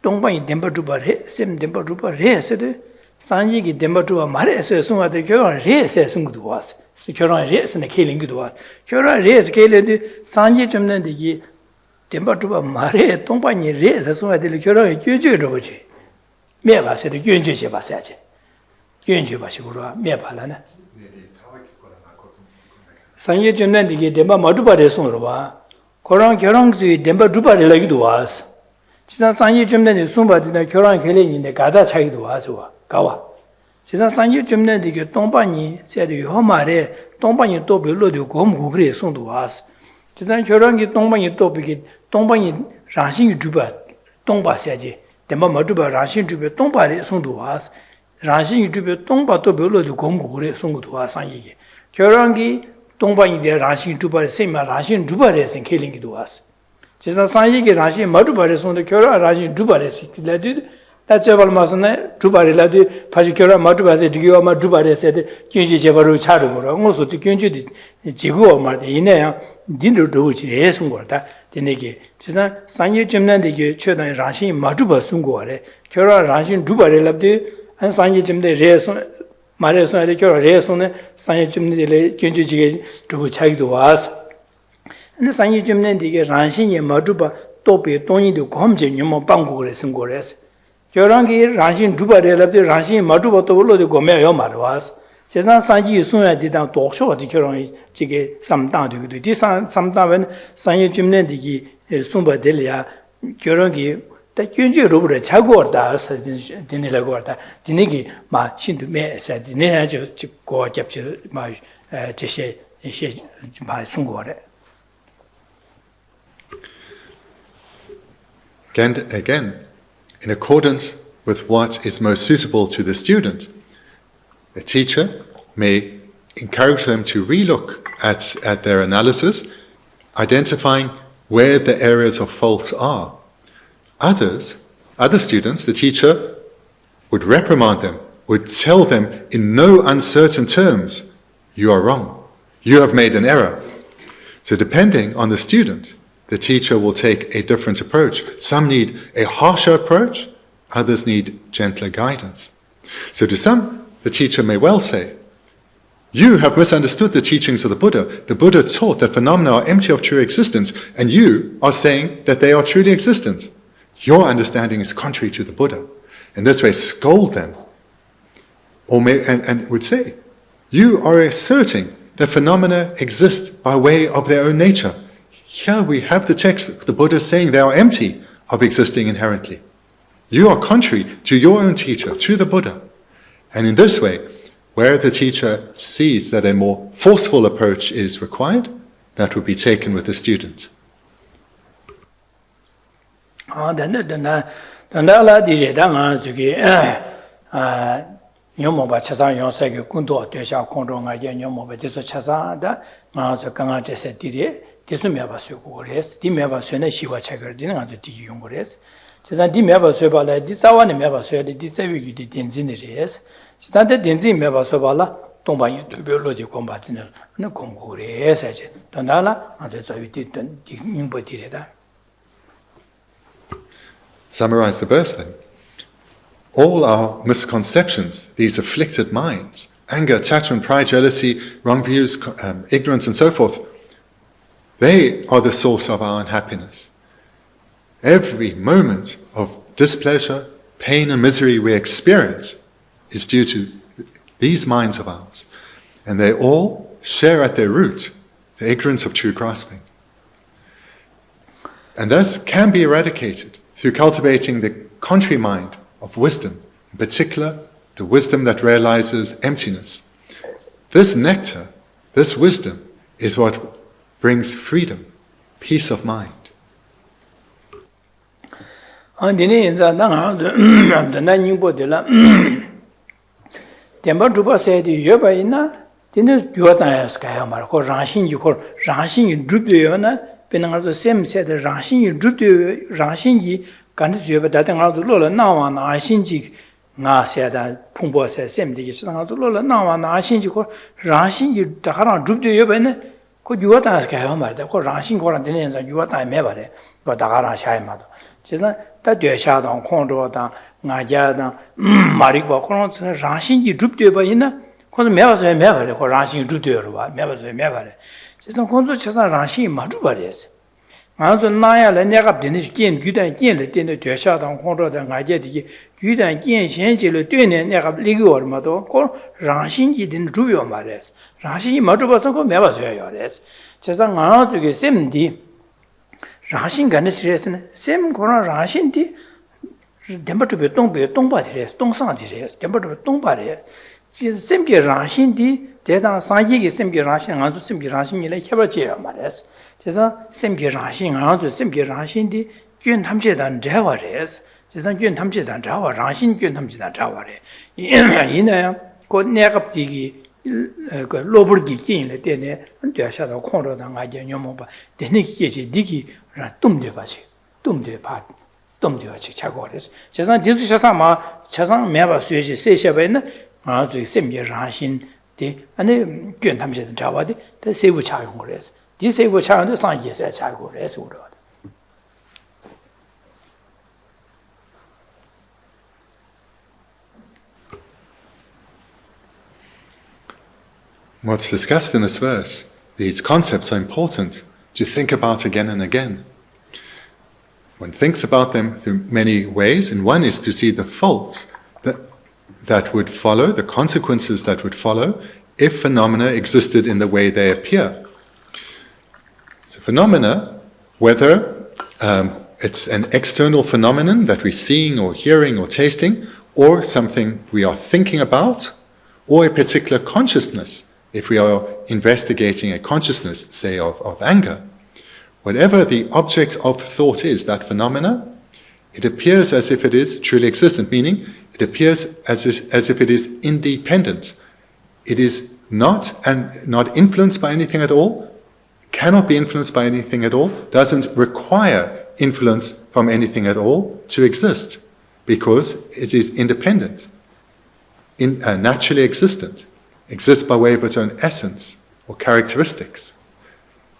Dongbani Demba Truba, Sem Demba Truba, said Sanji Demba Truba Mare, so soon as the Kyoron race as soon good was. Securon race and the killing good was. Kyoron race, Kale, Sanji Jumna Demba Truba Mare, Dongbani race as soon as the Kyoron Juju. 灭吧是的愿觉些吧下去愿觉吧是说灭吧了呢상예 좀난 되게 demba 마두바레 송로와 코랑 결혼 그 demba 두바레 라기도 와서 지산 상예 좀난 송바디나 결혼 결례인데 가다 차기도 와서 가와 지산 상예 좀난 되게 동반이 세도 요마레 동반이 또 별로도 고무 그래 송도 와서 지산 결혼기 동반이 또 비게 동반이 라신 주바 동바세지 demba 마두바 라신 주베 동바레 송도 와서 라신 주베 동바 또 별로도 고무 그래 송도 와 상예기 결혼기 동방이데 라신 두바레 세마 라신 두바레 생 켈링기도 왔어. 제가 상이게 라신 마두바레 손도 결혼 라신 두바레 시키라도 다저발마서네 두바레라도 파지 결혼 마두바세 디기와 마두바레 세데 견지 제바로 차르고라. 무슨 견지디 지고 말데 이내야 딘도 도우지 예순 거다. 되네게 제가 상이 점난데게 최단 라신 마두바 순고래. 결혼 라신 두바레랍데 한 상이 점데 레선 말해서 이렇게 레슨에 상해 좀들이 견주지게 두고 차기도 와서 근데 상해 좀는 되게 란신이 마두바 또베 돈이도 검증이 뭐 방국을 쓴 거래서 결혼기 란신 두바래랍데 란신 마두바 또 올로도 고매요 말 와서 제상 상지 순야 되다 도쇼 어디 결혼이 지게 삼당도 디 삼당은 상해 좀는 되게 숨바들이야 결혼기 다 견주 로브를 자고 왔다 디니라고 왔다 디니기 마 신도 매서 디니라죠 집고 잡죠 마 제시 마 순고래 Again, in accordance with what is most suitable to the student, the teacher may encourage them to relook at their analysis, identifying where the areas of fault are. Other students, the teacher would reprimand them, would tell them in no uncertain terms, you are wrong, you have made an error. So depending on the student, the teacher will take a different approach. Some need a harsher approach, others need gentler guidance. So to some, the teacher may well say, you have misunderstood the teachings of the Buddha. The Buddha taught that phenomena are empty of true existence, and you are saying that they are truly existent. Your understanding is contrary to the Buddha. In this way, scold them. And would say, you are asserting that phenomena exist by way of their own nature. Here we have the text, the Buddha saying they are empty of existing inherently. You are contrary to your own teacher, to the Buddha. And in this way, where the teacher sees that a more forceful approach is required, that would be taken with the student. Nyomoba chasa yonsege kundo tesha kondo ngaje nyomoba deso chasa da ngazo kanga tese dire deso meba syogo res di meba syone shiwa chagar din ngazo digi yongo res chasa di meba syobala di sawane meba syode di sewi di denzin res chasa de denzin meba syobala tongba yu tubelo di komba din ne kongo res aje tandala ngazo zawi di nyingbo dire da. Summarize the verse then. All our misconceptions, these afflicted minds, anger, attachment, pride, jealousy, wrong views, ignorance, and so forth, they are the source of our unhappiness. Every moment of displeasure, pain, and misery we experience is due to these minds of ours. And they all share at their root the ignorance of true grasping. And thus can be eradicated through cultivating the contrary mind of wisdom, in particular, the wisdom that realizes emptiness. This nectar, this wisdom, is what brings freedom, peace of mind. 간지 주여 다당하도 로라 나와나 아신지 nga 세다 풍보 세 셈디기 시당하도 로라 나와나 아신지 고 라신지 다하랑 줍도 여베네 고 유와다스 가요 말다 고 라신 고란 되는 사 유와다 매바래 고 다가라 샤이마도 제가 다 되샤도 콘도다 나자다 마리고 코론 라신지 줍도 여베이나 고 매바서 매바래 고 라신 줍도 여봐 매바서 매바래 제가 콘도 쳐서 라신 마주바래스 ngāzu nāya la nyāgab dīni jīn gyūdān jīn la dīni duashā dāng hōngzhō dāng ngājia dīki gyūdān jīn xiān jī la dūni nyāgab līgī wā rima dō kō rāngshīn jī dīni rūbi wā mā rēs rāngshīn jī mā rūpa sō kō mē bā sō yā rēs chasā ngāzu kī sēm dī rāngshīn gāni sī rēs sēm kōrā rāngshīn dī dēmbā rūpi tōngbā dī rēs tōngsāng dī rēs dēmbā rūpi tōngbā rēs sēm kī rāngshīn dī 대당 상기기 심기 라신 안주 심기 라신이래 해버지요 말했어. 그래서 심기 라신 안주 심기 라신디 균 탐제단 자와레스. 그래서 균 탐제단 자와 라신 균 탐제단 자와레. 이네 곧 내갑디기 그 로버기 긴래 때네 되셔도 콩로당 아제 녀모바 되네 기지 디기 tumde 바시 tumde 바 tumde 같이 자고 그래서 그래서 디스샤사마 차상 매바 수지 세셔베는 아주 심기 라신 아니 괜 탐시는 잡아디 대 세부 차용 그래서 디 세부 차용도 상기에서 차고 그래서 그러다. What's discussed in this verse, these concepts are important to think about again and again. One thinks about them through many ways, and one is to see the faults that would follow, the consequences that would follow, if phenomena existed in the way they appear. So phenomena, whether it's an external phenomenon that we're seeing or hearing or tasting, or something we are thinking about, or a particular consciousness, if we are investigating a consciousness, say, of anger, whatever the object of thought is, that phenomena, it appears as if it is truly existent, meaning it appears as if it is independent. It is not influenced by anything at all, cannot be influenced by anything at all, doesn't require influence from anything at all to exist, because it is independent, naturally existent, exists by way of its own essence or characteristics,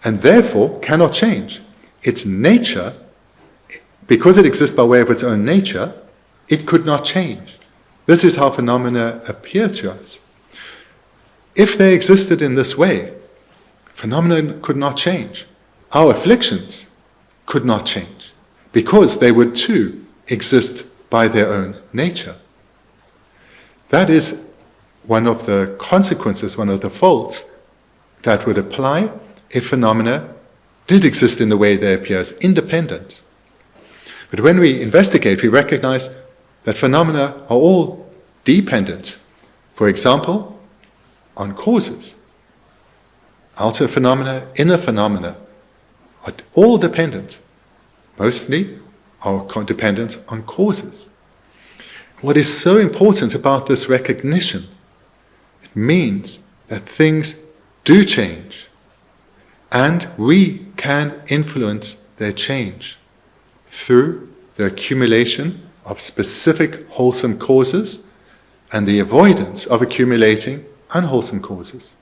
and therefore cannot change. Its nature, because it exists by way of its own nature, it could not change. This is how phenomena appear to us. If they existed in this way, phenomena could not change. Our afflictions could not change, because they would too exist by their own nature. That is one of the consequences, one of the faults that would apply if phenomena did exist in the way they appear as independent. But when we investigate, we recognize that phenomena are all dependent. For example, on causes. Outer phenomena, inner phenomena are all dependent. Mostly are dependent on causes. What is so important about this recognition, it means that things do change, and we can influence their change through the accumulation of specific wholesome causes and the avoidance of accumulating unwholesome causes.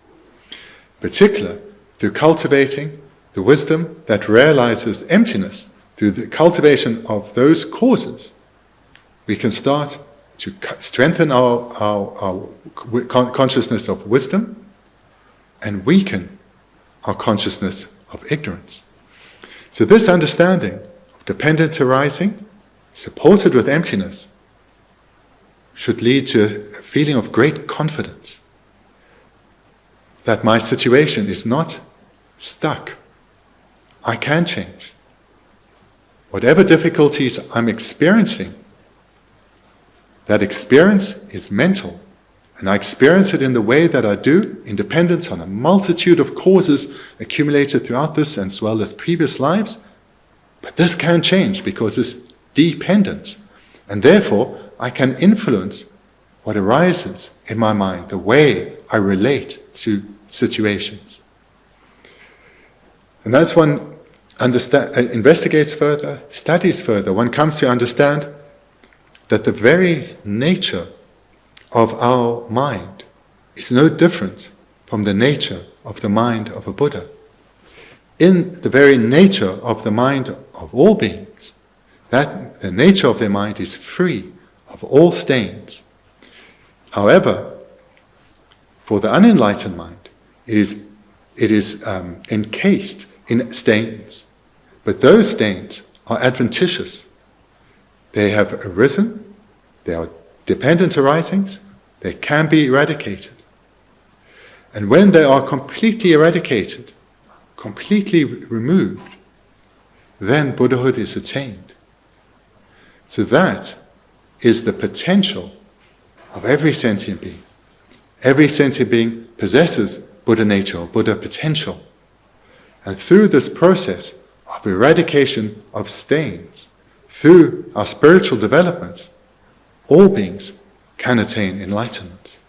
Particularly through cultivating the wisdom that realizes emptiness, through the cultivation of those causes, we can start to strengthen our consciousness of wisdom and weaken our consciousness of ignorance. So this understanding of dependent arising, supported with emptiness, should lead to a feeling of great confidence that my situation is not stuck. I can change. Whatever difficulties I'm experiencing, that experience is mental, and I experience it in the way that I do, in dependence on a multitude of causes accumulated throughout this as well as previous lives. But this can change because it's dependent, and therefore I can influence what arises in my mind, the way I relate to situations. And as one investigates further, studies further, one comes to understand that the very nature of our mind is no different from the nature of the mind of a Buddha. In the very nature of the mind of all beings, that the nature of their mind is free of all stains. However, for the unenlightened mind, it is encased in stains. But those stains are adventitious. They have arisen, they are dependent arisings, they can be eradicated. And when they are completely eradicated, completely removed, then Buddhahood is attained. So that is the potential of every sentient being. Every sentient being possesses Buddha nature or Buddha potential. And through this process of eradication of stains, through our spiritual development, all beings can attain enlightenment.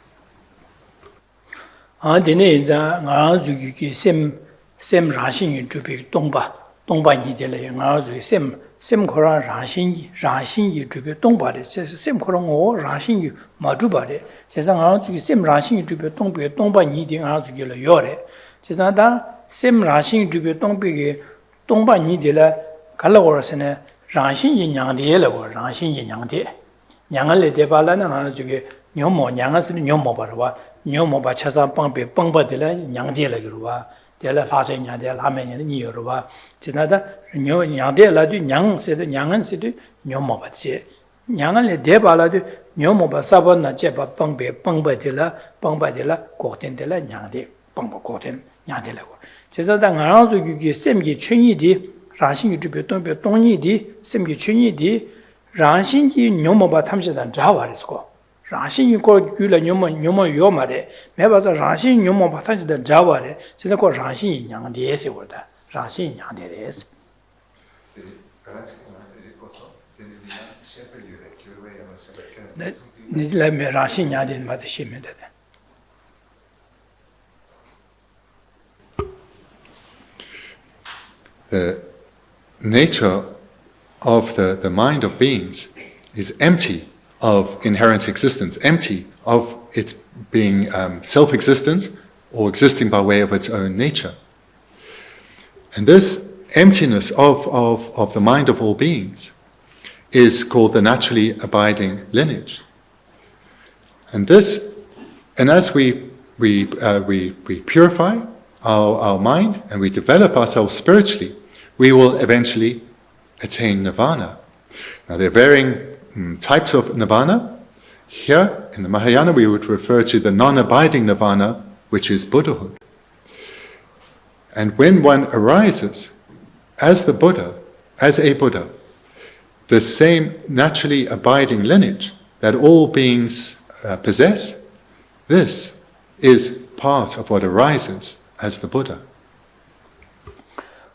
Sem rāshīng yu dhūpi dōngpa nī tēla yu ngā rā zhū sem khurā rāshīng yu dhūpi dōngpa rē, sem khurā ngō rāshīng yu mā dhūpa rē, chēsā ngā rā zhū sem rāshīng yu dhūpi dōngpa nī tē ngā rā zhū kī la yō rē, chēsā tā sem rāshīng yu dhūpi dōngpa nī tēla kāla kō rā sē nē rāshīng yu nyāng tē la kō rāshīng yu nyāng tē, nyāng lē tē pā la nā ngā rā zhū kī nyō mō nyāng sē nyō mō pā rā wā, nyō mō pā chāsā pāngpa tē la nyāng tē la kī rā wā, 대라 사제냐데 라면이 니여로와 지나다 뇨 냐데라도 냥세도 냥은세도 뇨모바지 냥을 대발라도 뇨모바 사번나 제바 뻥바데라 고텐데라 냥데 뻥바 고텐 냐데라고 제사다 가라도 그게 셈기 춘이디 라신이 주베 동니디 셈기 춘이디 라신기 뇨모바 탐제단 자와르스고 라신이 고 규라 뇨모 요마레 매바자 라신 뇨모 바타지다 자와레 진짜 고 라신이 냥데세 보다 라신이 냥데레스 네 니라메 라신 냥데 마드시메데 The nature of the mind of beings is empty of inherent existence, empty of it being self-existent or existing by way of its own nature. And this emptiness of the mind of all beings is called the naturally abiding lineage. And as we purify our mind and we develop ourselves spiritually, we will eventually attain nirvana. Now there are varying types of nirvana. Here in the Mahayana we would refer to the non-abiding nirvana, which is Buddhahood. And when one arises as the Buddha, as a Buddha, the same naturally abiding lineage that all beings possess, this is part of what arises as the Buddha.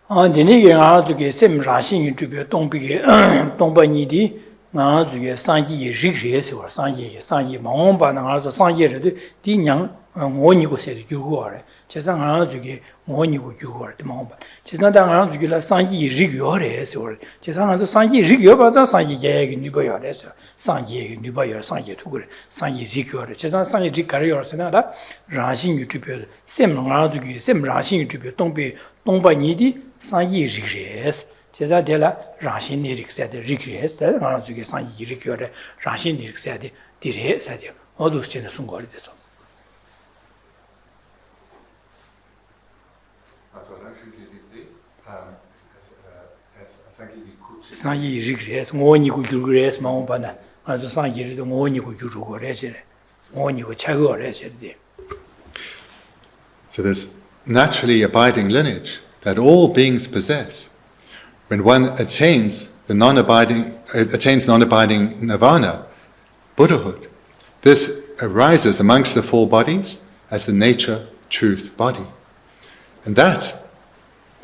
Dine ngā zuke sem rāshīng yu chūpio tōngpa nīdi ngā zuke sāngyi rīk rē se wā sāngyi māngpa nā ngā zu sāngyi rē tu di nyāng ngō nīgu se tu gyūgu wā rē chēsā ngā zuke ngō nīgu gyūgu wā rē di māngpa chēsā tā ngā zuke la sāngyi rīk yō rē se wā rē chēsā ngā zu sāngyi rīk yō pa tā sāngyi yā ki nīpa yō rē se sāngyi yā ki nīpa yō rē sāngyi tu gu rē sāngyi rīk yō rē chēsā sāngyi rīk kā rē yō rē se nā rā rāshīng yu chūpio sem ngā zuke sem rāshīng yu chūpio tōngpa nīdi sāngyi rīk rēs, chēsā tēlā rāshīn nīrik sēdi rīk rēs, tēlā ngā rā tsukī sāngyi rīk yō rē, rāshīn nīrik sēdi dī rē sēdi, o dūs chēnā sūngō rī tēsō. Sāngyi rīk rēs, ngō nī ku gyū rēs mā ngō pa nā, ngā rā sāngyi rī tō ngō nī ku gyū rū gō rē chē rē, ngō nī ku chā gō rē chē rē. So there's naturally abiding lineage that all beings possess. When one attains non-abiding nirvana, Buddhahood, this arises amongst the four bodies as the nature, truth, body. And that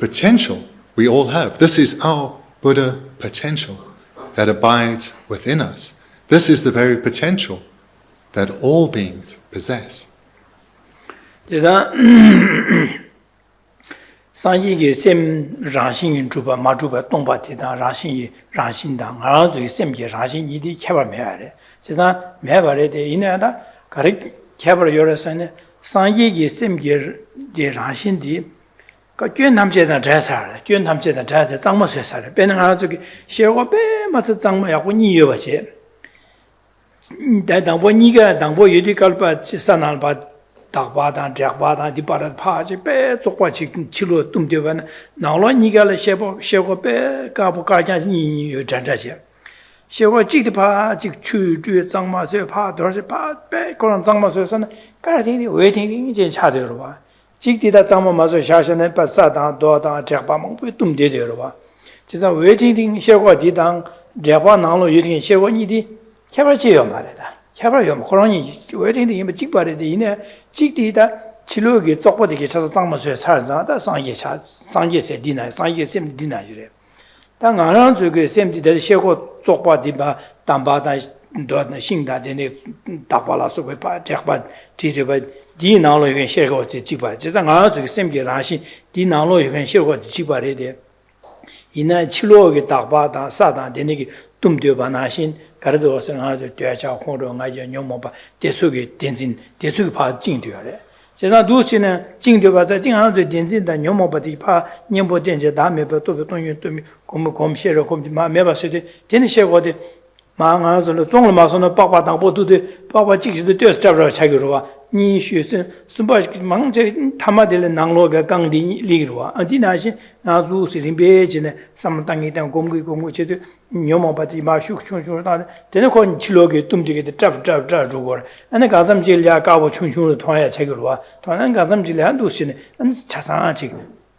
potential we all have. This is our Buddha potential that abides within us. This is the very potential that all beings possess. Sāngyi ki sem rāshīng yin chūpa, mā chūpa, tōngpa tētā rāshīng tā, ngā rā zui sem ki rāshīng yi tī khyabā mē wā rē. Chēsā mē wā rē tē, inā tā, kā rē khyabā rā yō rā sā nē, sāngyi ki sem ki rāshīng tī, kā gyōn tam chē tā chā sā rē, gyōn tam chē tā chā sā, tsāng mā sā sā rē. Pē nā ngā rā zui ki, xē wā pē mā sā tsāng mā yā gu nī yō bā chē. Tā dāng bō nī kā, dāng bō yō tī kāl pā, chē sā nā rā pā, dakbadan, drakbadan, diparat paji, pe, zokpa chilo tumdewa, nanglo nigala shebo pe, kabu kajan yu janjaji. Shebo jikdi pa, jik chu, ju, zangma sui pa, dorsi pa, pe, koran zangma sui sana, kara tingdi, we tingdi, jen cha de yorwa. Jikdi da zangma ma sui shashana, pa sadang, doadang, drakba mangpo tumde de yorwa. Jisa we tingdi, shebo di dang, drakba nanglo yu tingdi, shebo nidi, kebar che yo ma le da. Kebar yo ma, koran yi, we tingdi yinba jikba de ina, jikdi da, chilo ki zokpa de ki chasa zangma sui char zang, da sangye se dina, sangye sem dina jire. Da ngarang zuge sem di da sheko zokpa di ba, damba da, doadna, shingda dine, dakpa la sukwe pa, drakba, tiri ba, di nanglo yuwen sheko di jikba. Jisa ngarang zuge sem ki rangshin, di nanglo yuwen sheko di jikba re de. Ina chilo ki dakpa da, sa da, dine ki tumdiyo ba nashin, karido wasa ngarang zuge tuya cha, khongro nga ya nyomo ba, desu ki tenzin, desu ki pa jing tuya re. Jisa dusi na jing tuya ba, za di ngarang zuge tenzin da nyomo ba di pa, nyembo tenze da me ba, tobe tongyun tumi, kum shero, kum ma me ba su de, teni sheko de, ma ngarang zuge, zonglo ma su na bakpa dangpo tu de, bakpa jik su de, tuya strabra chagirwa, ni shu sun, sumpa mang che tamadele nanglo ga gang di ligirwa. Di nashin, nga zu si rinpe che ne, samantangi tang gomgi che tu, nyomo pati ma shuk chung chung tang, tena ko chilo ge tumdi ge de trap zhugor. Ane gazam je liya kabo chung chung tuwaya chagirwa. Tuwaya gazam je liya du si ne, ane chasang chik,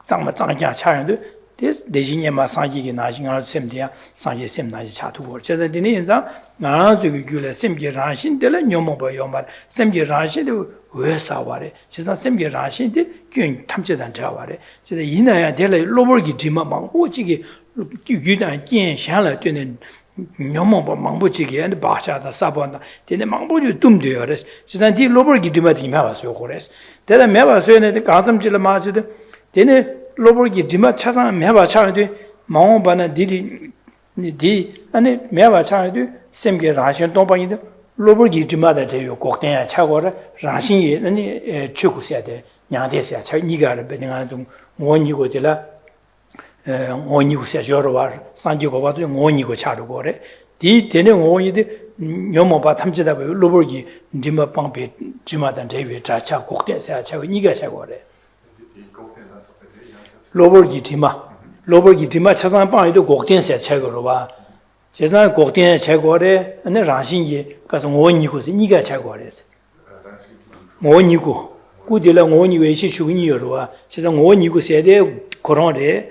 zangma zangya chayan du, deji nye ma sangye ge nashi, nga zu sem diya, sangye sem nashi chatugor. Chasa dine yin zang, nga zu ge gyula sem ge rangshin de la nyomo pa yombar, sem ge rangshin de we sa ware. Chasa sem ge rangshin de gyun tamche dan cha ware. Chasa ina ya de la lobor ki dima mangpo chigi, gyu dan kien shan la tuyane nyomo pa mangpo chigi, ane bacha da sabwa da, dine mangpo ju dumde yores. Chasa di lobor ki dima di mewa suyo kores. De la mewa suyo ne de gazam chila maa chida, dine lobor ki dima chasang mewa chagadu, maung pa na di ane mewa chagadu, sem ge rangshin tongpa yin lobor ki dima da deyo gokten ya chagora, rangshin ye ane chuku siya de, nyangde siya chag, niga ra bedi nga zung ngo nigo de la, ngo nigo siya jorwa, sanji go bado ngo nigo charu go re. Di dene ngo yi de, nyomo pa tamchida bayo lobor ki dima pangpe dima dan deyo cha chag gokten siya chag, niga chagwa re. lobor ki dima chasang pang yu gokten siya chagwa ba. Chasang gokten chagwa re, ane rangshin ye, kasa ngo nigo si, niga chagwa re se. Ngo nigo. Ku di la ngo nigo ishi chugu niyo rwa, chasa ngo nigo siya de korang re,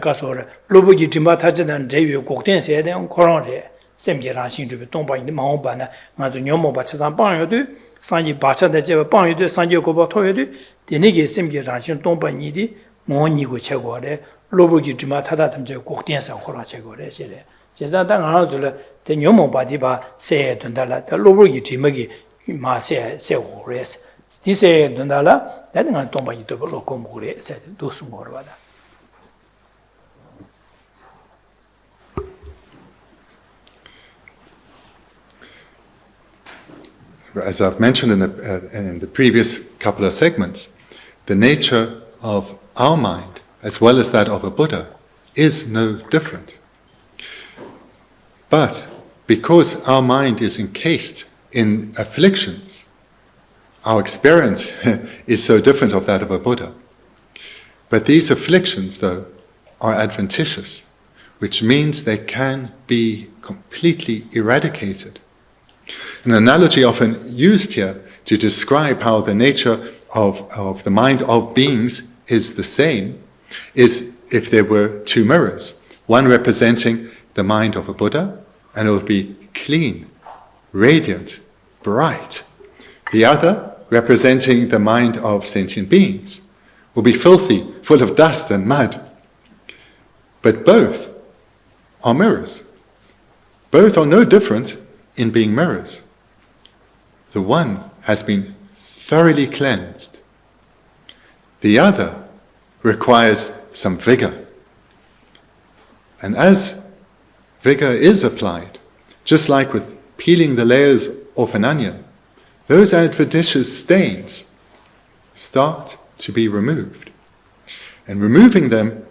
kaso re, lobo ki dima tachidan rewe gokten siya de korang re, semki rangshin rupi tongpa yin maung pa na, nga zo nyomo pa chasang pang yu du, sanji bacha da jeba pang yu du, sanji gopa to yu du, dine ki semki rangshin tongpa yin di, ngo nigo chagwa re, lobo ki dima tatatam je gokten siya korang chagwa re, chasa da nga zo la, de nyomo pa di pa siya dunda la, da lobo ki dima ki ma siya go re se. Di se dunda la, dada nga tongpa yi toba lo komu re, se do su mo rwa da. As I've mentioned in the previous couple of segments, the nature of our mind, as well as that of a Buddha, is no different. But because our mind is encased in afflictions, our experience is so different of that of a Buddha. But these afflictions, though, are adventitious, which means they can be completely eradicated. An analogy often used here to describe how the nature of the mind of beings is the same is if there were two mirrors, one representing the mind of a Buddha, and it would be clean, radiant, bright. The other, representing the mind of sentient beings, will be filthy, full of dust and mud. But both are mirrors. Both are no different in being mirrors. The one has been thoroughly cleansed. The other requires some vigor. And as vigor is applied, just like with peeling the layers off an onion, those adventitious stains start to be removed. And removing them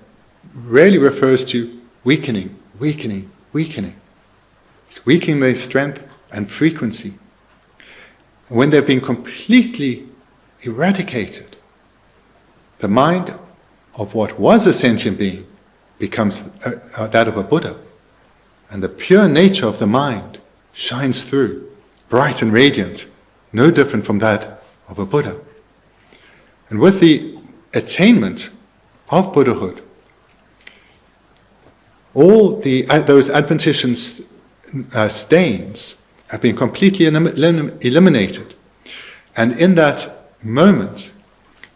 really refers to weakening. It's weakening their strength and frequency. when they've been completely eradicated, the mind of what was a sentient being becomes that of a Buddha. And the pure nature of the mind shines through, bright and radiant, no different from that of a Buddha. And with the attainment of Buddhahood, all those adventitious stains have been completely eliminated. And in that moment,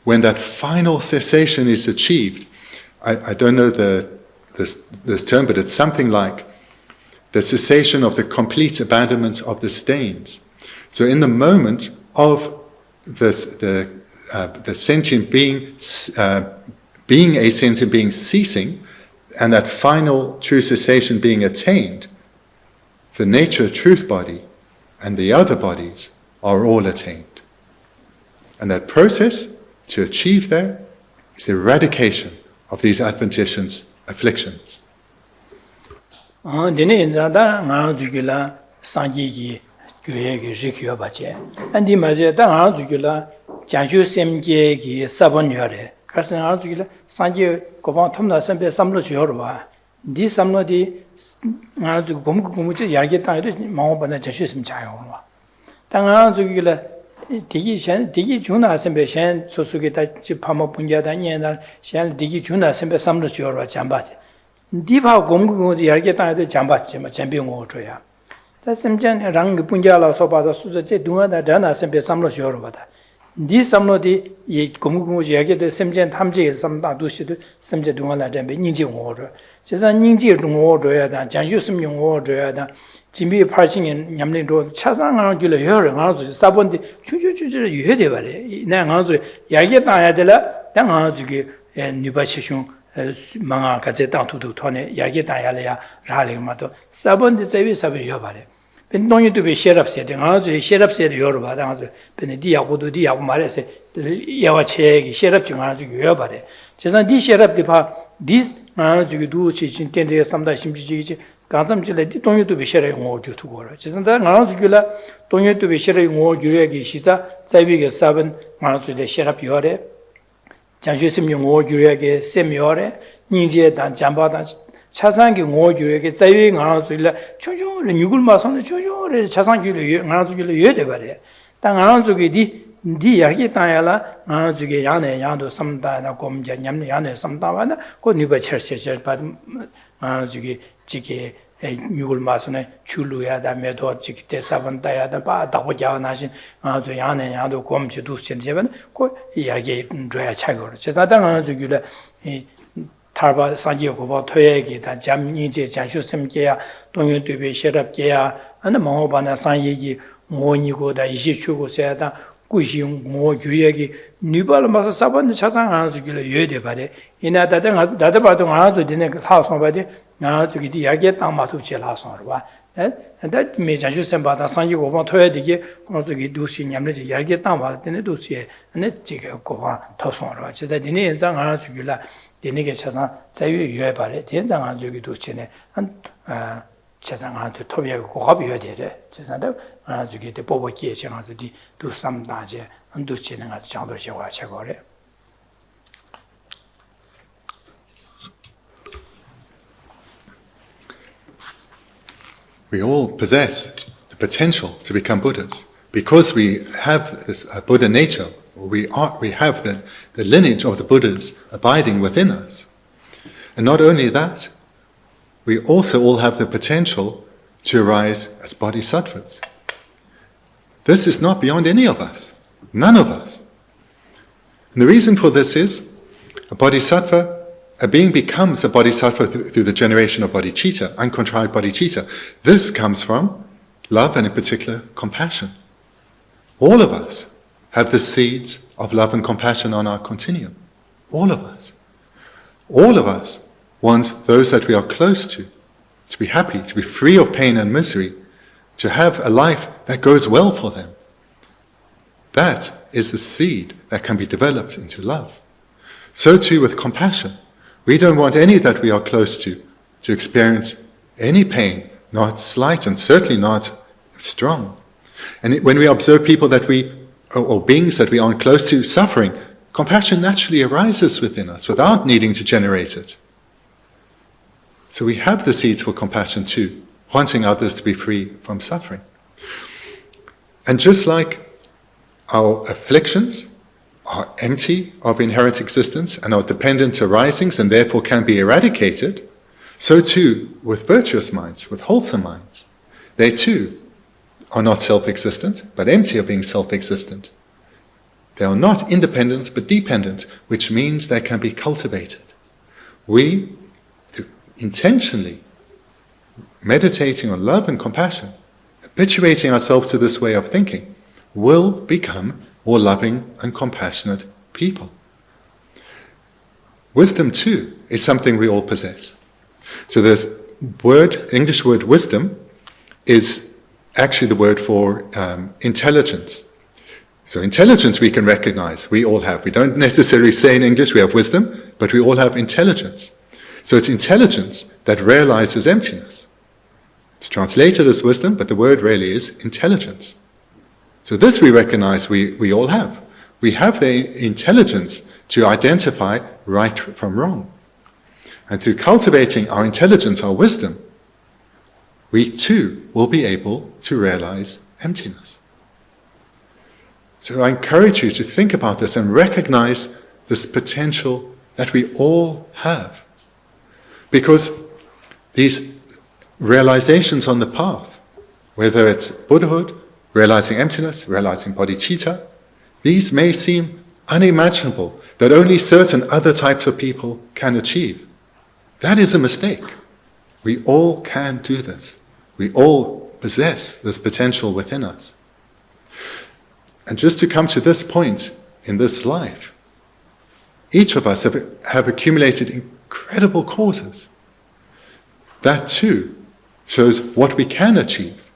when that final cessation is achieved, I don't know this term, but it's something like the cessation of the complete abandonment of the stains. So in the moment of the sentient being being a sentient being ceasing, and that final true cessation being attained, the nature truth body and the other bodies are all attained. And that process to achieve there is the eradication of these adventitious afflictions. Dine inzada nga zugila sanji gi gyue gi rikyo bache. Andi maje da nga zugila janshu semje gi sabon yore. Kasa nga zugila sanji goban thomna sembe samlo yorwa. Di samlo di nga zug gomgu ji yarge ta de mawo bana janshu sem jayo wa. Da nga zugila digi juna sembe shen sosuge da ji pamo punja da nyena shen digi juna sembe samlo yorwa jambate. 디바 공공지 yarge tayo jambachi ma jambi ngo choya ta semjan rang punjala so ba da su je dunga da dana sembe samlo joro ba da di samlo di ye 공공지 yarge de semjan tamje samda du shi de semje dunga la jambe 닝지 ngo ro 제가 닝지 ngo ro ya da janju sim ngo ro ya da jimbi 파싱 냠내 로 차상을 길어 여러 가지 사본디 추추추추 유해돼 버려 나 가서 yarge ta야 되라 당 가지고 니바치숑 망아 가제 땅투도 토네 야게 다야래야 라링마도 사본데 제위 사베 여바래 벤동이도 be 셰랍세 등아주 셰랍세 여러 바당아주 벤 디야고도 디야고 말해서 야와체기 셰랍 중 아주 여바래 제산 디 셰랍디 파 디스 아주 두치 진텐데 삼다 심지지지 간sam질에 디 동이도 be 셰랍 오디도 거라 제산다 아주글라 동이도 be 셰랍 오규레기 시자 자비게 사본 아주데 셰랍 여래 장주심 용어규에게 세미어레 닝지에단 잠바단 차상기 용어규에게 자유에 가나주일라 초조를 누굴 마선에 초조를 차상기를 가나주길로 여대 버려 땅 가나주기 디 야기 땅야라 가나주기 야네 야도 삼다나 곰자 냠네 야네 삼다와나 고 니버 철철철 받 가나주기 지게 누굴 마선에 줄루야 다메도 지게 사반다야다 바 다고자 나신 아주 야네 야도 곰지도 신제번 고 이야기 줘야 차고 제가 당한 주기를 이 타바 산지고 봐 토예기다 잠니제 장수 섬게야 동요 되베 셔럽게야 아니 뭐바나 산예기 모니고다 이시추고세야다 구시용 뭐 규약이 니발 마서 사반데 차상 안 주기를 여대 바래 이나다다 다다 봐도 아주 되네 하선 바데 아주기 디야게 땅 마도 제 하선 봐 다 메자주 셈바다 산지고 봐 토예디게 아주기 두시 냠레지 야게 땅 봐 되네 두시에 네 지가 고바 토선 봐 진짜 디네 인상 안 주기라 디네게 차상 자유 여해 바래 된장 안 주기 두시네 한 제상한테 토비하고 고합이어야 되래. 제상도 아주기 때 뽑기에 정하듯이 두 삼다제 안두 지는 아주 장도를 세워 차거래. We all possess the potential to become Buddhas because we have this Buddha nature. We have the lineage of the Buddhas abiding within us. And not only that, we also all have the potential to arise as bodhisattvas. This is not beyond any of us, none of us. And the reason for this is, a being becomes a bodhisattva through the generation of bodhicitta, uncontrived bodhicitta. This comes from love and in particular compassion. All of us have the seeds of love and compassion on our continuum. All of us. All of us wants those that we are close to be happy, to be free of pain and misery, to have a life that goes well for them. That is the seed that can be developed into love. So too with compassion. We don't want any that we are close to experience any pain, not slight and certainly not strong. And when we observe people that or beings that we aren't close to suffering, compassion naturally arises within us without needing to generate it. So we have the seeds for compassion too, wanting others to be free from suffering. And just like our afflictions are empty of inherent existence and are dependent to arisings and therefore can be eradicated, so too with virtuous minds, with wholesome minds. They too are not self-existent, but empty of being self-existent. They are not independent, but dependent, which means they can be cultivated. We, through intentionally meditating on love and compassion, habituating ourselves to this way of thinking, will become more loving and compassionate people. Wisdom too is something we all possess. So the English word wisdom is actually the word for intelligence. So intelligence we can recognize, we all have. We don't necessarily say in English we have wisdom, but we all have intelligence. So it's intelligence that realizes emptiness. It's translated as wisdom, but the word really is intelligence. So this we recognize we all have. We have the intelligence to identify right from wrong. And through cultivating our intelligence, our wisdom, we too will be able to realize emptiness. So I encourage you to think about this and recognize this potential that we all have. Because these realizations on the path, whether it's Buddhahood, realizing emptiness, realizing bodhicitta, these may seem unimaginable, that only certain other types of people can achieve. That is a mistake. We all can do this. We all possess this potential within us. And just to come to this point in this life, each of us have accumulated incredible causes. That too shows what we can achieve.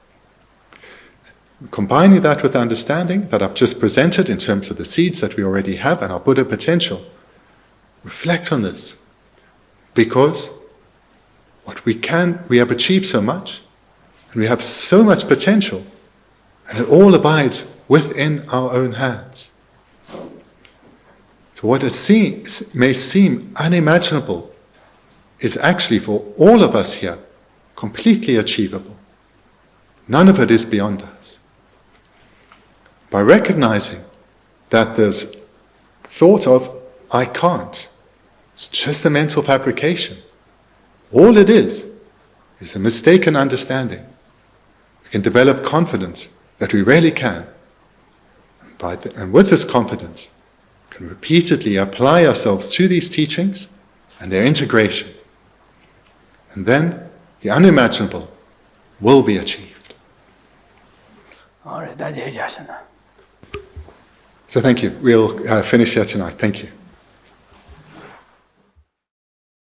Combining that with the understanding that I've just presented in terms of the seeds that we already have and our Buddha potential, reflect on this. Because we have achieved so much, and we have so much potential, and it all abides within our own hands. So what may seem unimaginable is actually for all of us here completely achievable. None of it is beyond us. By recognizing that there's thought of, I can't, it's just a mental fabrication. All it is a mistaken understanding. We can develop confidence that we really can. And with this confidence, we can repeatedly apply ourselves to these teachings and their integration. And then the unimaginable will be achieved. All right, that's it. So thank you. We'll finish here tonight. Thank you.